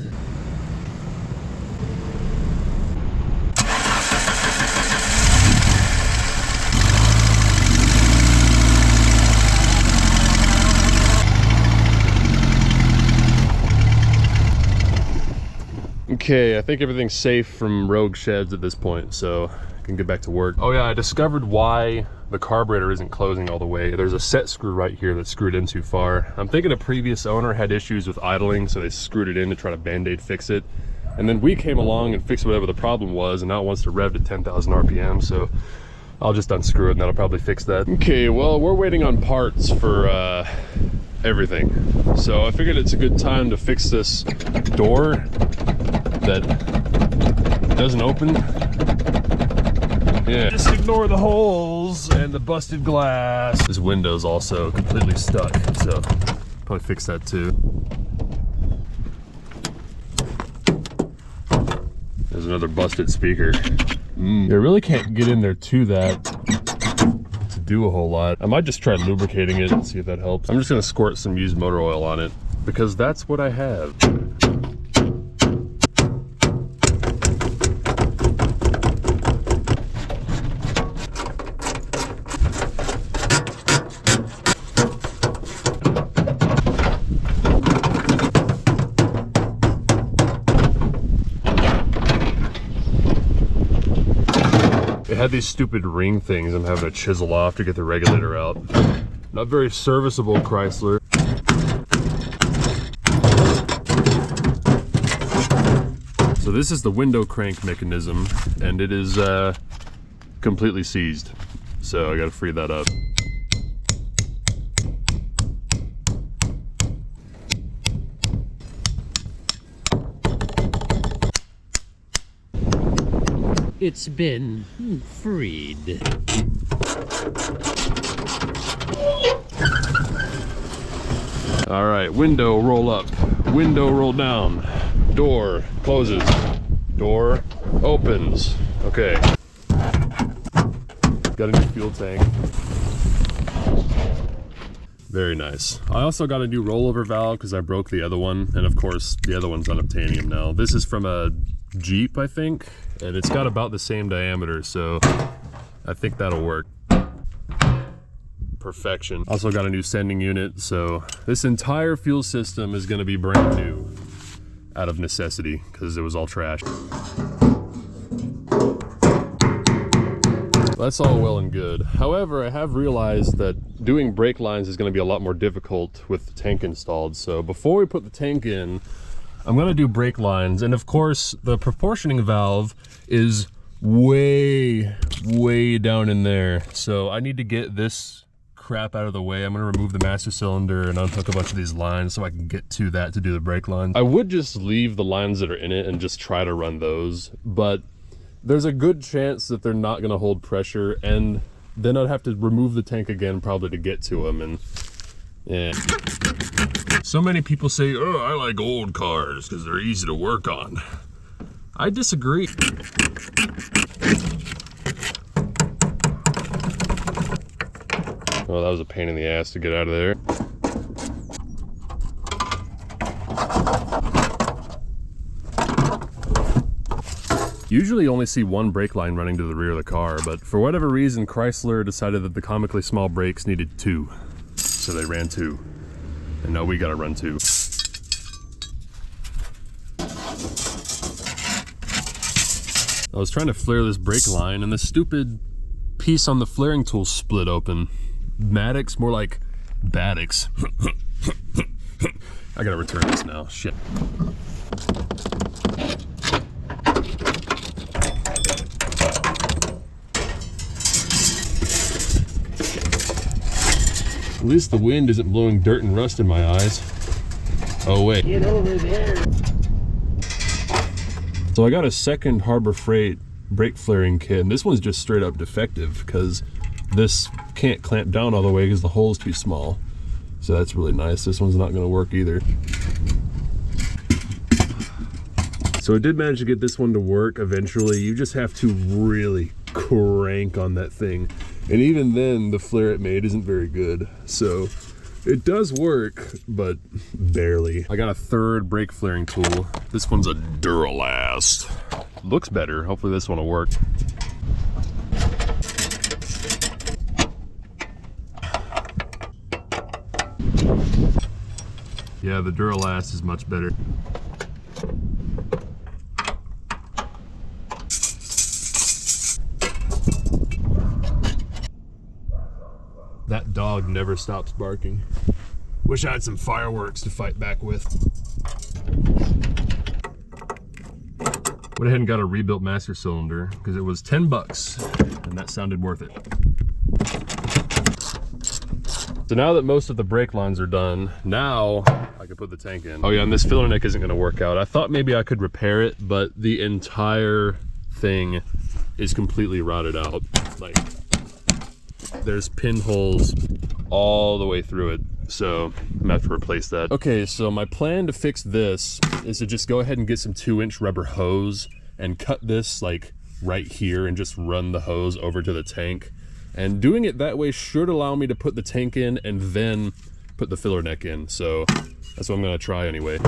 Speaker 1: Okay, I think everything's safe from rogue sheds at this point, so I can get back to work. Oh yeah, I discovered why the carburetor isn't closing all the way. There's a set screw right here that's screwed in too far. I'm thinking a previous owner had issues with idling, so they screwed it in to try to band-aid fix it. And then we came along and fixed whatever the problem was, and now it wants to rev to 10,000 RPM, so I'll just unscrew it and that'll probably fix that. Okay, well, we're waiting on parts for everything. So I figured it's a good time to fix this door that doesn't open. Yeah, just ignore the holes and the busted glass. This window's also completely stuck, so probably fix that too. There's another busted speaker. You really can't get in there to that to do a whole lot. I might just try lubricating it and see if that helps. I'm just gonna squirt some used motor oil on it because that's what I have. It had these stupid ring things I'm having to chisel off to get the regulator out. Not very serviceable, Chrysler. So this is the window crank mechanism, and it is completely seized. So I gotta free that up.
Speaker 3: It's been freed.
Speaker 1: All right, window roll up, window roll down, door closes, door opens. Okay. Got a new fuel tank. Very nice. I also got a new rollover valve because I broke the other one, and of course the other one's unobtainium now. This is from a Jeep, I think, and it's got about the same diameter, so I think that'll work. Perfection. Also got a new sending unit, so this entire fuel system is going to be brand new out of necessity because it was all trashed. That's all well and good. However, I have realized that doing brake lines is going to be a lot more difficult with the tank installed, so before we put the tank in, I'm gonna do brake lines, and of course the proportioning valve is way down in there, so I need to get this crap out of the way. I'm gonna remove the master cylinder and unhook a bunch of these lines so I can get to that to do the brake lines. I would just leave the lines that are in it and just try to run those, but there's a good chance that they're not gonna hold pressure, and then I'd have to remove the tank again probably to get to them, and yeah. So many people say, oh, I like old cars because they're easy to work on. I disagree. Oh, that was a pain in the ass to get out of there. Usually you only see one brake line running to the rear of the car, but for whatever reason, Chrysler decided that the comically small brakes needed two. So they ran two. And now we gotta run two. I was trying to flare this brake line and the stupid piece on the flaring tool split open. Maddox, more like Baddix. I gotta return this now, shit. At least the wind isn't blowing dirt and rust in my eyes. Oh wait. Get over there. So I got a second Harbor Freight brake flaring kit, and this one's just straight up defective because this can't clamp down all the way because the hole's too small. So that's really nice. This one's not gonna work either. So I did manage to get this one to work eventually. You just have to really crank on that thing. And even then, the flare it made isn't very good. So it does work, but barely. I got a third brake flaring tool. This one's a Duralast. Looks better. Hopefully this one will work. Yeah, the Duralast is much better. That dog never stops barking. Wish I had some fireworks to fight back with. Went ahead and got a rebuilt master cylinder because it was 10 bucks and that sounded worth it. So now that most of the brake lines are done, now I can put the tank in. Oh yeah, and this filler neck isn't gonna work out. I thought maybe I could repair it, but the entire thing is completely rotted out. Like, there's pinholes all the way through it. So I'm gonna have to replace that. Okay, so my plan to fix this is to just go ahead and get some 2-inch rubber hose and cut this like right here and just run the hose over to the tank. And doing it that way should allow me to put the tank in and then put the filler neck in. So that's what I'm gonna try anyway.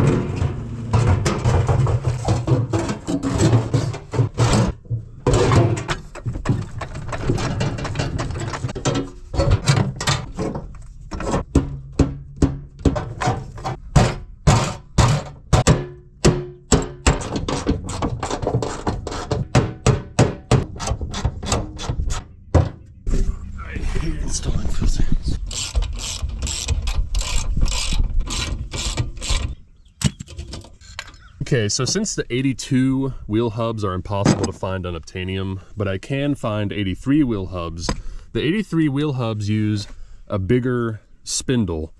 Speaker 1: Okay, so since the 82 wheel hubs are impossible to find on Obtainium, but I can find 83 wheel hubs, the 83 wheel hubs use a bigger spindle,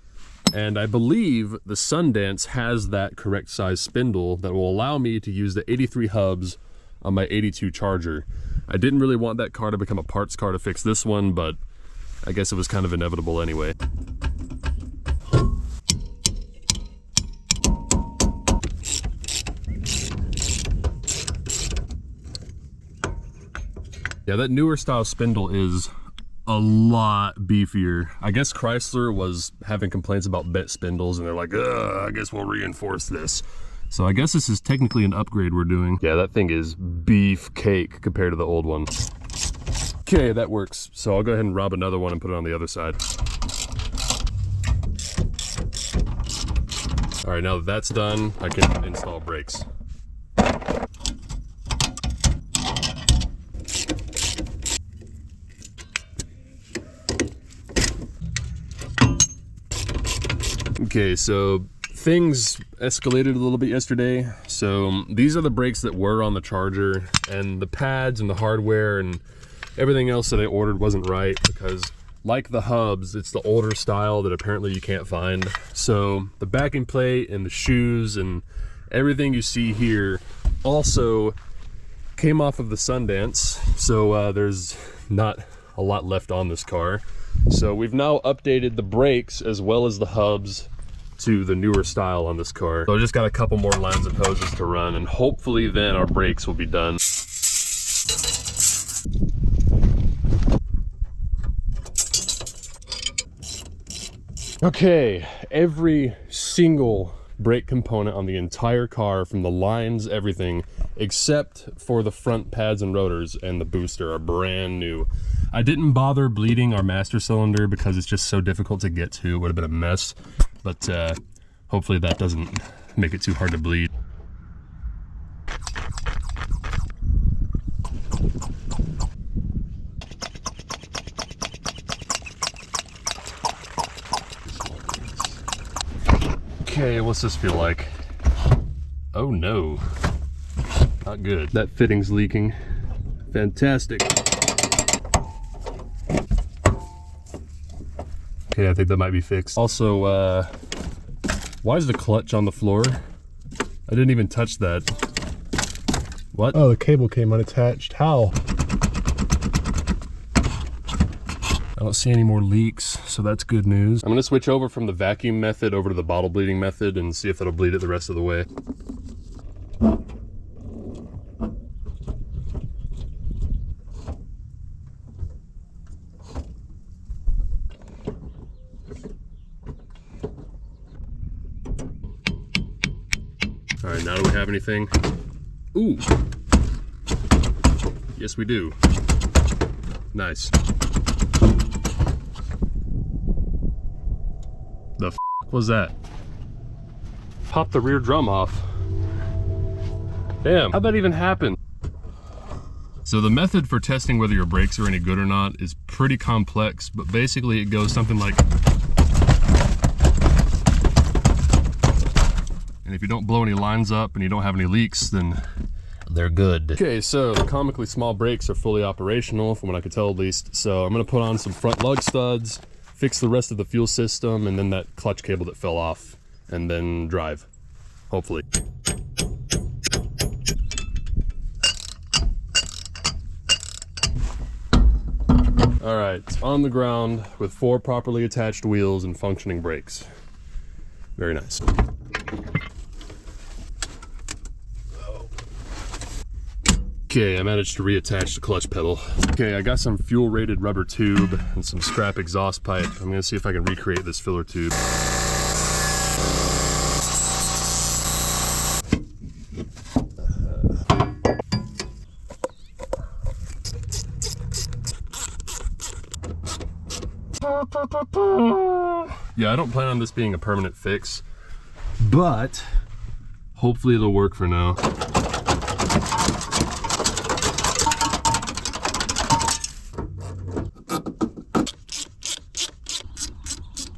Speaker 1: and I believe the Sundance has that correct size spindle that will allow me to use the 83 hubs on my 82 Charger. I didn't really want that car to become a parts car to fix this one, but I guess it was kind of inevitable anyway. Yeah, that newer style spindle is a lot beefier. I guess Chrysler was having complaints about bent spindles and they're like, ugh, I guess we'll reinforce this. So I guess this is technically an upgrade we're doing. Yeah, that thing is beef cake compared to the old one. Okay, that works. So I'll go ahead and rob another one and put it on the other side. All right, now that that's done, I can install brakes. Okay, so things escalated a little bit yesterday. So these are the brakes that were on the Charger, and the pads and the hardware and everything else that I ordered wasn't right because, like the hubs, it's the older style that apparently you can't find. So the backing plate and the shoes and everything you see here also came off of the Sundance. So there's not a lot left on this car. So we've now updated the brakes as well as the hubs to the newer style on this car. So I just got a couple more lines of hoses to run, and hopefully then our brakes will be done. Okay, every single brake component on the entire car, from the lines, everything, except for the front pads and rotors and the booster, are brand new. I didn't bother bleeding our master cylinder because it's just so difficult to get to. It would have been a mess, but hopefully that doesn't make it too hard to bleed. Okay, what's this feel like? Oh no, not good. That fitting's leaking. Fantastic. Okay, I think that might be fixed. Also, why is the clutch on the floor? I didn't even touch that. What?
Speaker 2: Oh, the cable came unattached. How?
Speaker 1: I don't see any more leaks, so that's good news. I'm gonna switch over from the vacuum method over to the bottle bleeding method and see if that'll bleed it the rest of the way. All right, now do we have anything? Ooh. Yes, we do. Nice. The f was that? Pop the rear drum off. Damn, how'd that even happen? So the method for testing whether your brakes are any good or not is pretty complex, but basically it goes something like, and if you don't blow any lines up and you don't have any leaks, then
Speaker 3: They're good.
Speaker 1: okay. So the comically small brakes are fully operational from what I could tell at least. So I'm gonna put on some front lug studs, fix the rest of the fuel system, and then that clutch cable that fell off, and then drive, hopefully. All right, on the ground with 4 properly attached wheels and functioning brakes. Very nice. Okay, I managed to reattach the clutch pedal. Okay, I got some fuel rated rubber tube and some scrap exhaust pipe. I'm gonna see if I can recreate this filler tube. Yeah, I don't plan on this being a permanent fix, but hopefully it'll work for now.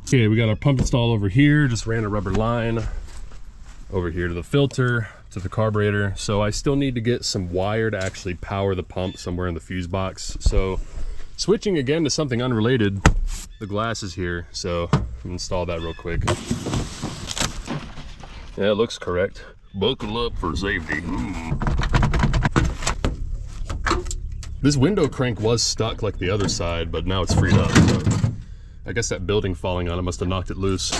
Speaker 1: Okay, we got our pump install over here. Just ran a rubber line over here to the filter, to the carburetor. So I still need to get some wire to actually power the pump somewhere in the fuse box. So switching again to something unrelated, the glass is here. So I'm gonna install that real quick. Yeah, it looks correct. Buckle up for safety. This window crank was stuck like the other side, but now it's freed up. So I guess that building falling on it must have knocked it loose.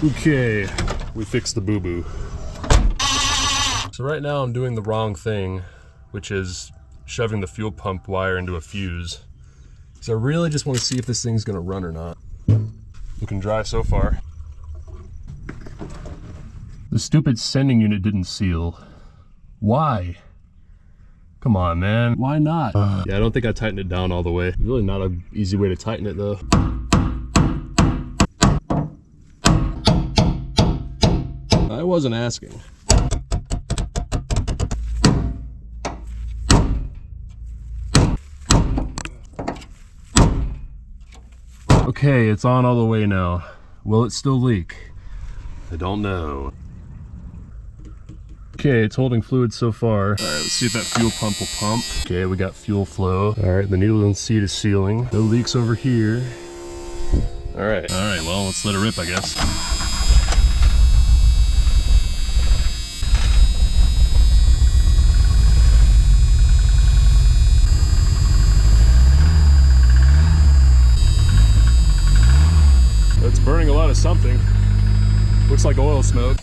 Speaker 1: Okay, we fixed the boo-boo. So right now I'm doing the wrong thing, which is shoving the fuel pump wire into a fuse. So I really just want to see if this thing's gonna run or not. Looking dry so far. The stupid sending unit didn't seal. Why? Come on, man. Why not? Yeah, I don't think I tightened it down all the way. Really not an easy way to tighten it though. I wasn't asking. Okay, it's on all the way now. Will it still leak? I don't know. Okay, it's holding fluid so far. All right, let's see if that fuel pump will pump. Okay, we got fuel flow. All right, the needle and seat is sealing. No leaks over here. All right, well, let's let it rip, I guess. It's burning a lot of something. Looks like oil smoke.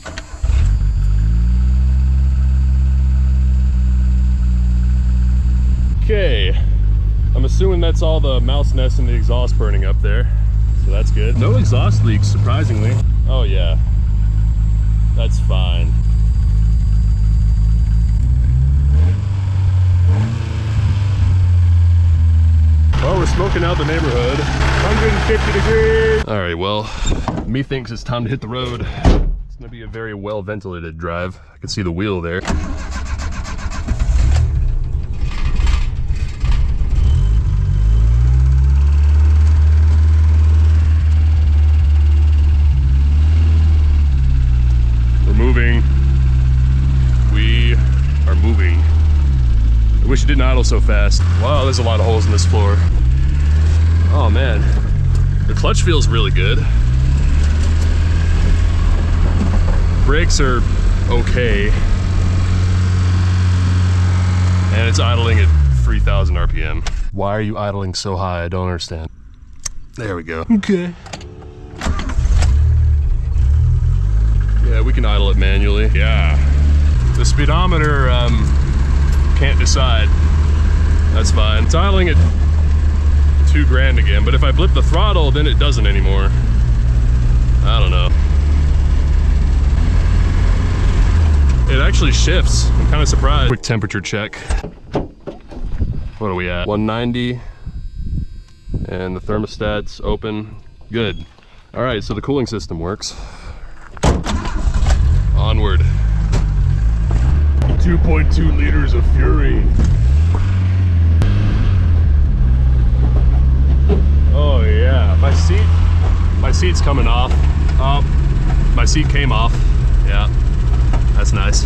Speaker 1: Okay, I'm assuming that's all the mouse nest and the exhaust burning up there. So that's good. No exhaust leaks, surprisingly. Oh yeah, that's fine. Well, we're smoking out the neighborhood. 150 degrees. All right, well, me thinks it's time to hit the road. It's gonna be a very well ventilated drive. I can see the wheel there. We're moving. We are moving. I wish it didn't idle so fast. Wow, there's a lot of holes in this floor. Oh man, the clutch feels really good. Brakes are okay. And it's idling at 3,000 RPM. Why are you idling so high? I don't understand. There we go. Okay. Yeah, we can idle it manually. Yeah. The speedometer, can't decide. That's fine. It's idling at $2,000 again, but if I blip the throttle, then it doesn't anymore. I don't know. It actually shifts. I'm kind of surprised. Quick temperature check. What are we at? 190. And the thermostat's open. Good. All right, so the cooling system works. Onward.
Speaker 2: 2.2 liters of fury.
Speaker 1: Oh yeah, my seat's coming off. Oh, my seat came off. Yeah, that's nice.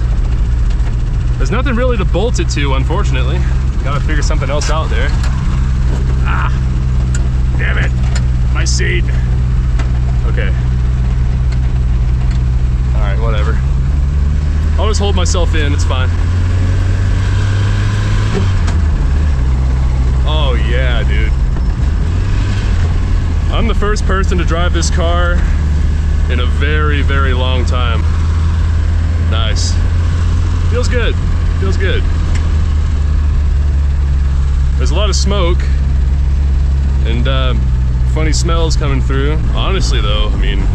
Speaker 1: There's nothing really to bolt it to, unfortunately. Gotta figure something else out there. Ah, damn it, my seat. Okay. All right, whatever. I'll just hold myself in, it's fine. Oh yeah, dude. I'm the first person to drive this car in a very, very long time. Nice. Feels good, feels good. There's a lot of smoke and funny smells coming through. Honestly though, I mean,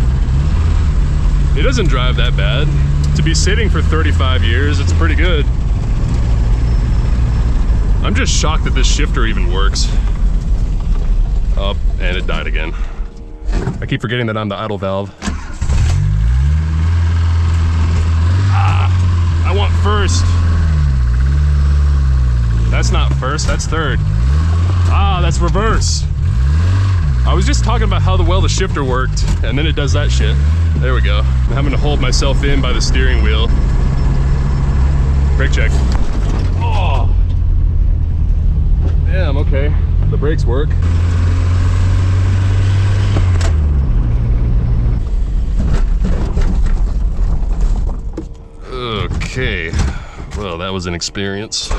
Speaker 1: it doesn't drive that bad. To be sitting for 35 years, it's pretty good. I'm just shocked that this shifter even works. Oh, and it died again. I keep forgetting that I'm the idle valve. Ah, I want first. That's not first, that's third. Ah, that's reverse. I was just talking about how well the shifter worked, and then it does that shit. There we go. I'm having to hold myself in by the steering wheel. Brake check. Oh! Damn, okay. The brakes work. Okay. Well, that was an experience.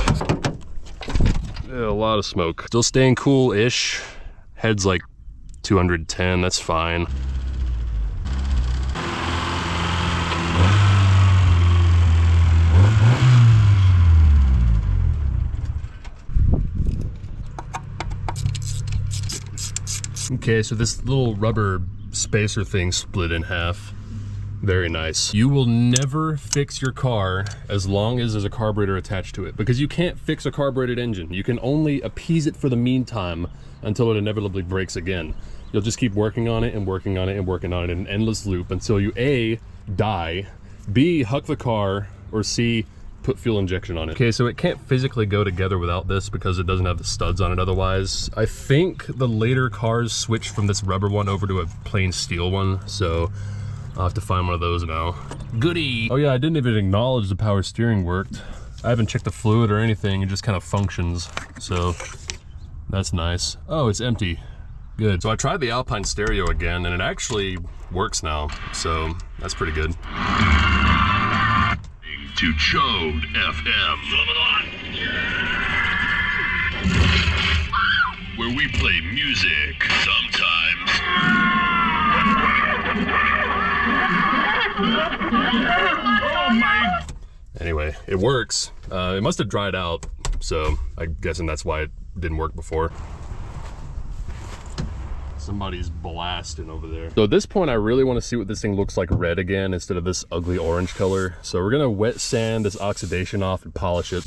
Speaker 1: Yeah, a lot of smoke. Still staying cool-ish. Head's like 210, that's fine. Okay, so this little rubber spacer thing split in half. Very nice. You will never fix your car as long as there's a carburetor attached to it, because you can't fix a carbureted engine. You can only appease it for the meantime until it inevitably breaks again. You'll just keep working on it and working on it and working on it in an endless loop until you A, die, B, huck the car, or C, put fuel injection on it. Okay, so it can't physically go together without this because it doesn't have the studs on it otherwise. I think the later cars switched from this rubber one over to a plain steel one, so I'll have to find one of those now. Goody! Oh yeah, I didn't even acknowledge the power steering worked. I haven't checked the fluid or anything, it just kind of functions, so that's nice. Oh, it's empty. Good. So I tried the Alpine stereo again, and it actually works now, so that's pretty good.
Speaker 2: To Chode FM, where we play music sometimes. Oh my!
Speaker 1: Anyway, it works. It must have dried out, so I'm guessing that's why it didn't work before. Somebody's blasting over there. So at this point, I really want to see what this thing looks like red again instead of this ugly orange color. So we're gonna wet sand this oxidation off and polish it.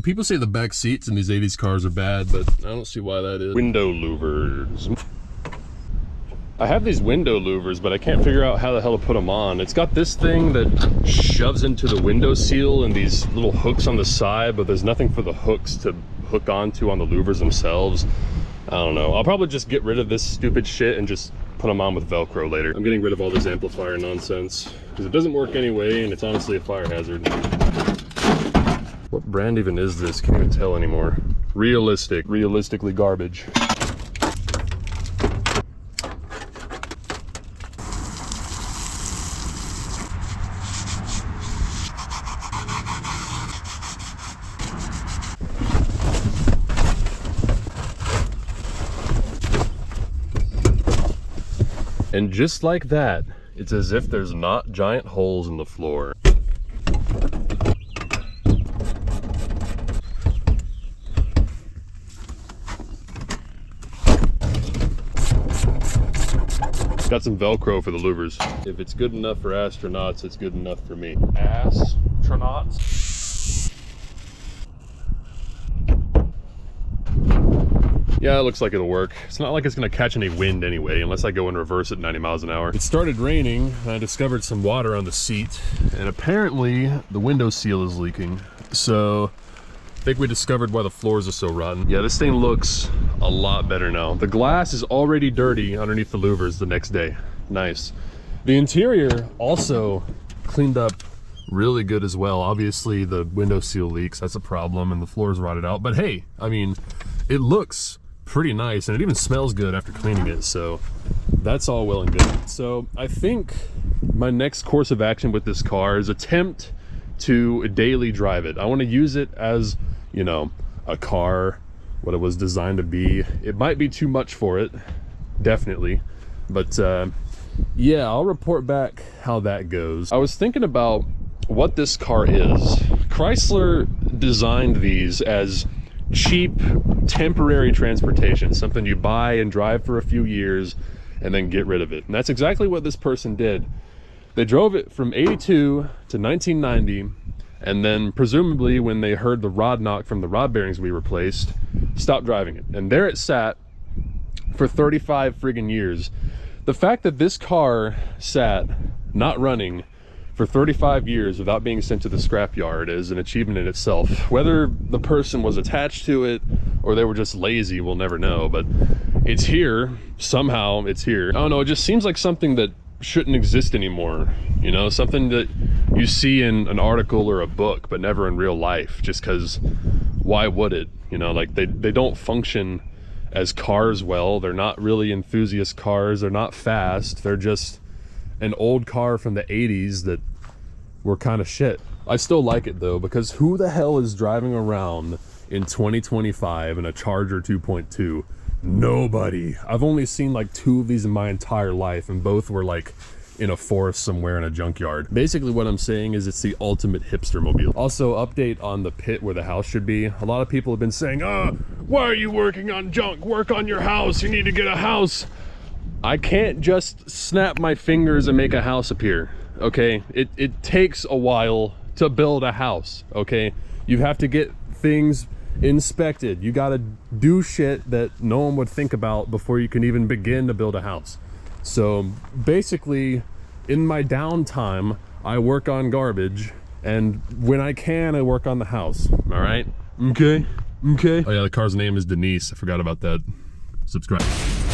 Speaker 1: People say the back seats in these 80s cars are bad, but I don't see why that is. Window louvers. I have these window louvers, but I can't figure out how the hell to put them on. It's got this thing that shoves into the window seal and these little hooks on the side, but there's nothing for the hooks to hook onto on the louvers themselves. I don't know. I'll probably just get rid of this stupid shit and just put them on with Velcro later. I'm getting rid of all this amplifier nonsense because it doesn't work anyway, and it's honestly a fire hazard. What brand even is this? Can't even tell anymore. Realistically garbage. And just like that, it's as if there's not giant holes in the floor. Got some Velcro for the louvers. If it's good enough for astronauts, it's good enough for me. Astronauts. Yeah, it looks like it'll work. It's not like it's gonna catch any wind anyway, unless I go in reverse at 90 miles an hour. It started raining, and I discovered some water on the seat, and apparently the window seal is leaking. So I think we discovered why the floors are so rotten. Yeah, this thing looks a lot better now. The glass is already dirty underneath the louvers the next day. Nice. The interior also cleaned up really good as well. Obviously the window seal leaks, that's a problem, and the floor's rotted out. But hey, I mean, it looks pretty nice, and it even smells good after cleaning it, so that's all well and good. So I think my next course of action with this car is attempt to daily drive it. I want to use it as, you know, a car, what it was designed to be. It might be too much for it, definitely, but yeah, I'll report back how that goes. I was thinking about what this car is. Chrysler designed these as cheap temporary transportation, something you buy and drive for a few years and then get rid of it. And that's exactly what this person did. They drove it from 82 to 1990, and then presumably when they heard the rod knock from the rod bearings we replaced, stopped driving it. And there it sat for 35 friggin' years. The fact that this car sat not running for 35 years without being sent to the scrapyard is an achievement in itself. Whether the person was attached to it or they were just lazy, we'll never know, but it's here. Somehow it's here. I don't know, it just seems like something that shouldn't exist anymore, you know, something that you see in an article or a book but never in real life, just because why would it, you know? Like they don't function as cars well. They're not really enthusiast cars, they're not fast, they're just an old car from the 80s that were kind of shit. I still like it though, because who the hell is driving around in 2025 in a Charger 2.2? Nobody. I've only seen like 2 of these in my entire life, and both were like in a forest somewhere in a junkyard. Basically what I'm saying is it's the ultimate hipster mobile. Also, update on the pit where the house should be. A lot of people have been saying, why are you working on junk? Work on your house, you need to get a house. I can't just snap my fingers and make a house appear, okay? It takes a while to build a house, okay? You have to get things inspected. You gotta do shit that no one would think about before you can even begin to build a house. So basically, in my downtime, I work on garbage, and when I can, I work on the house, all right? Okay, okay. Oh yeah, the car's name is Denise. I forgot about that. Subscribe.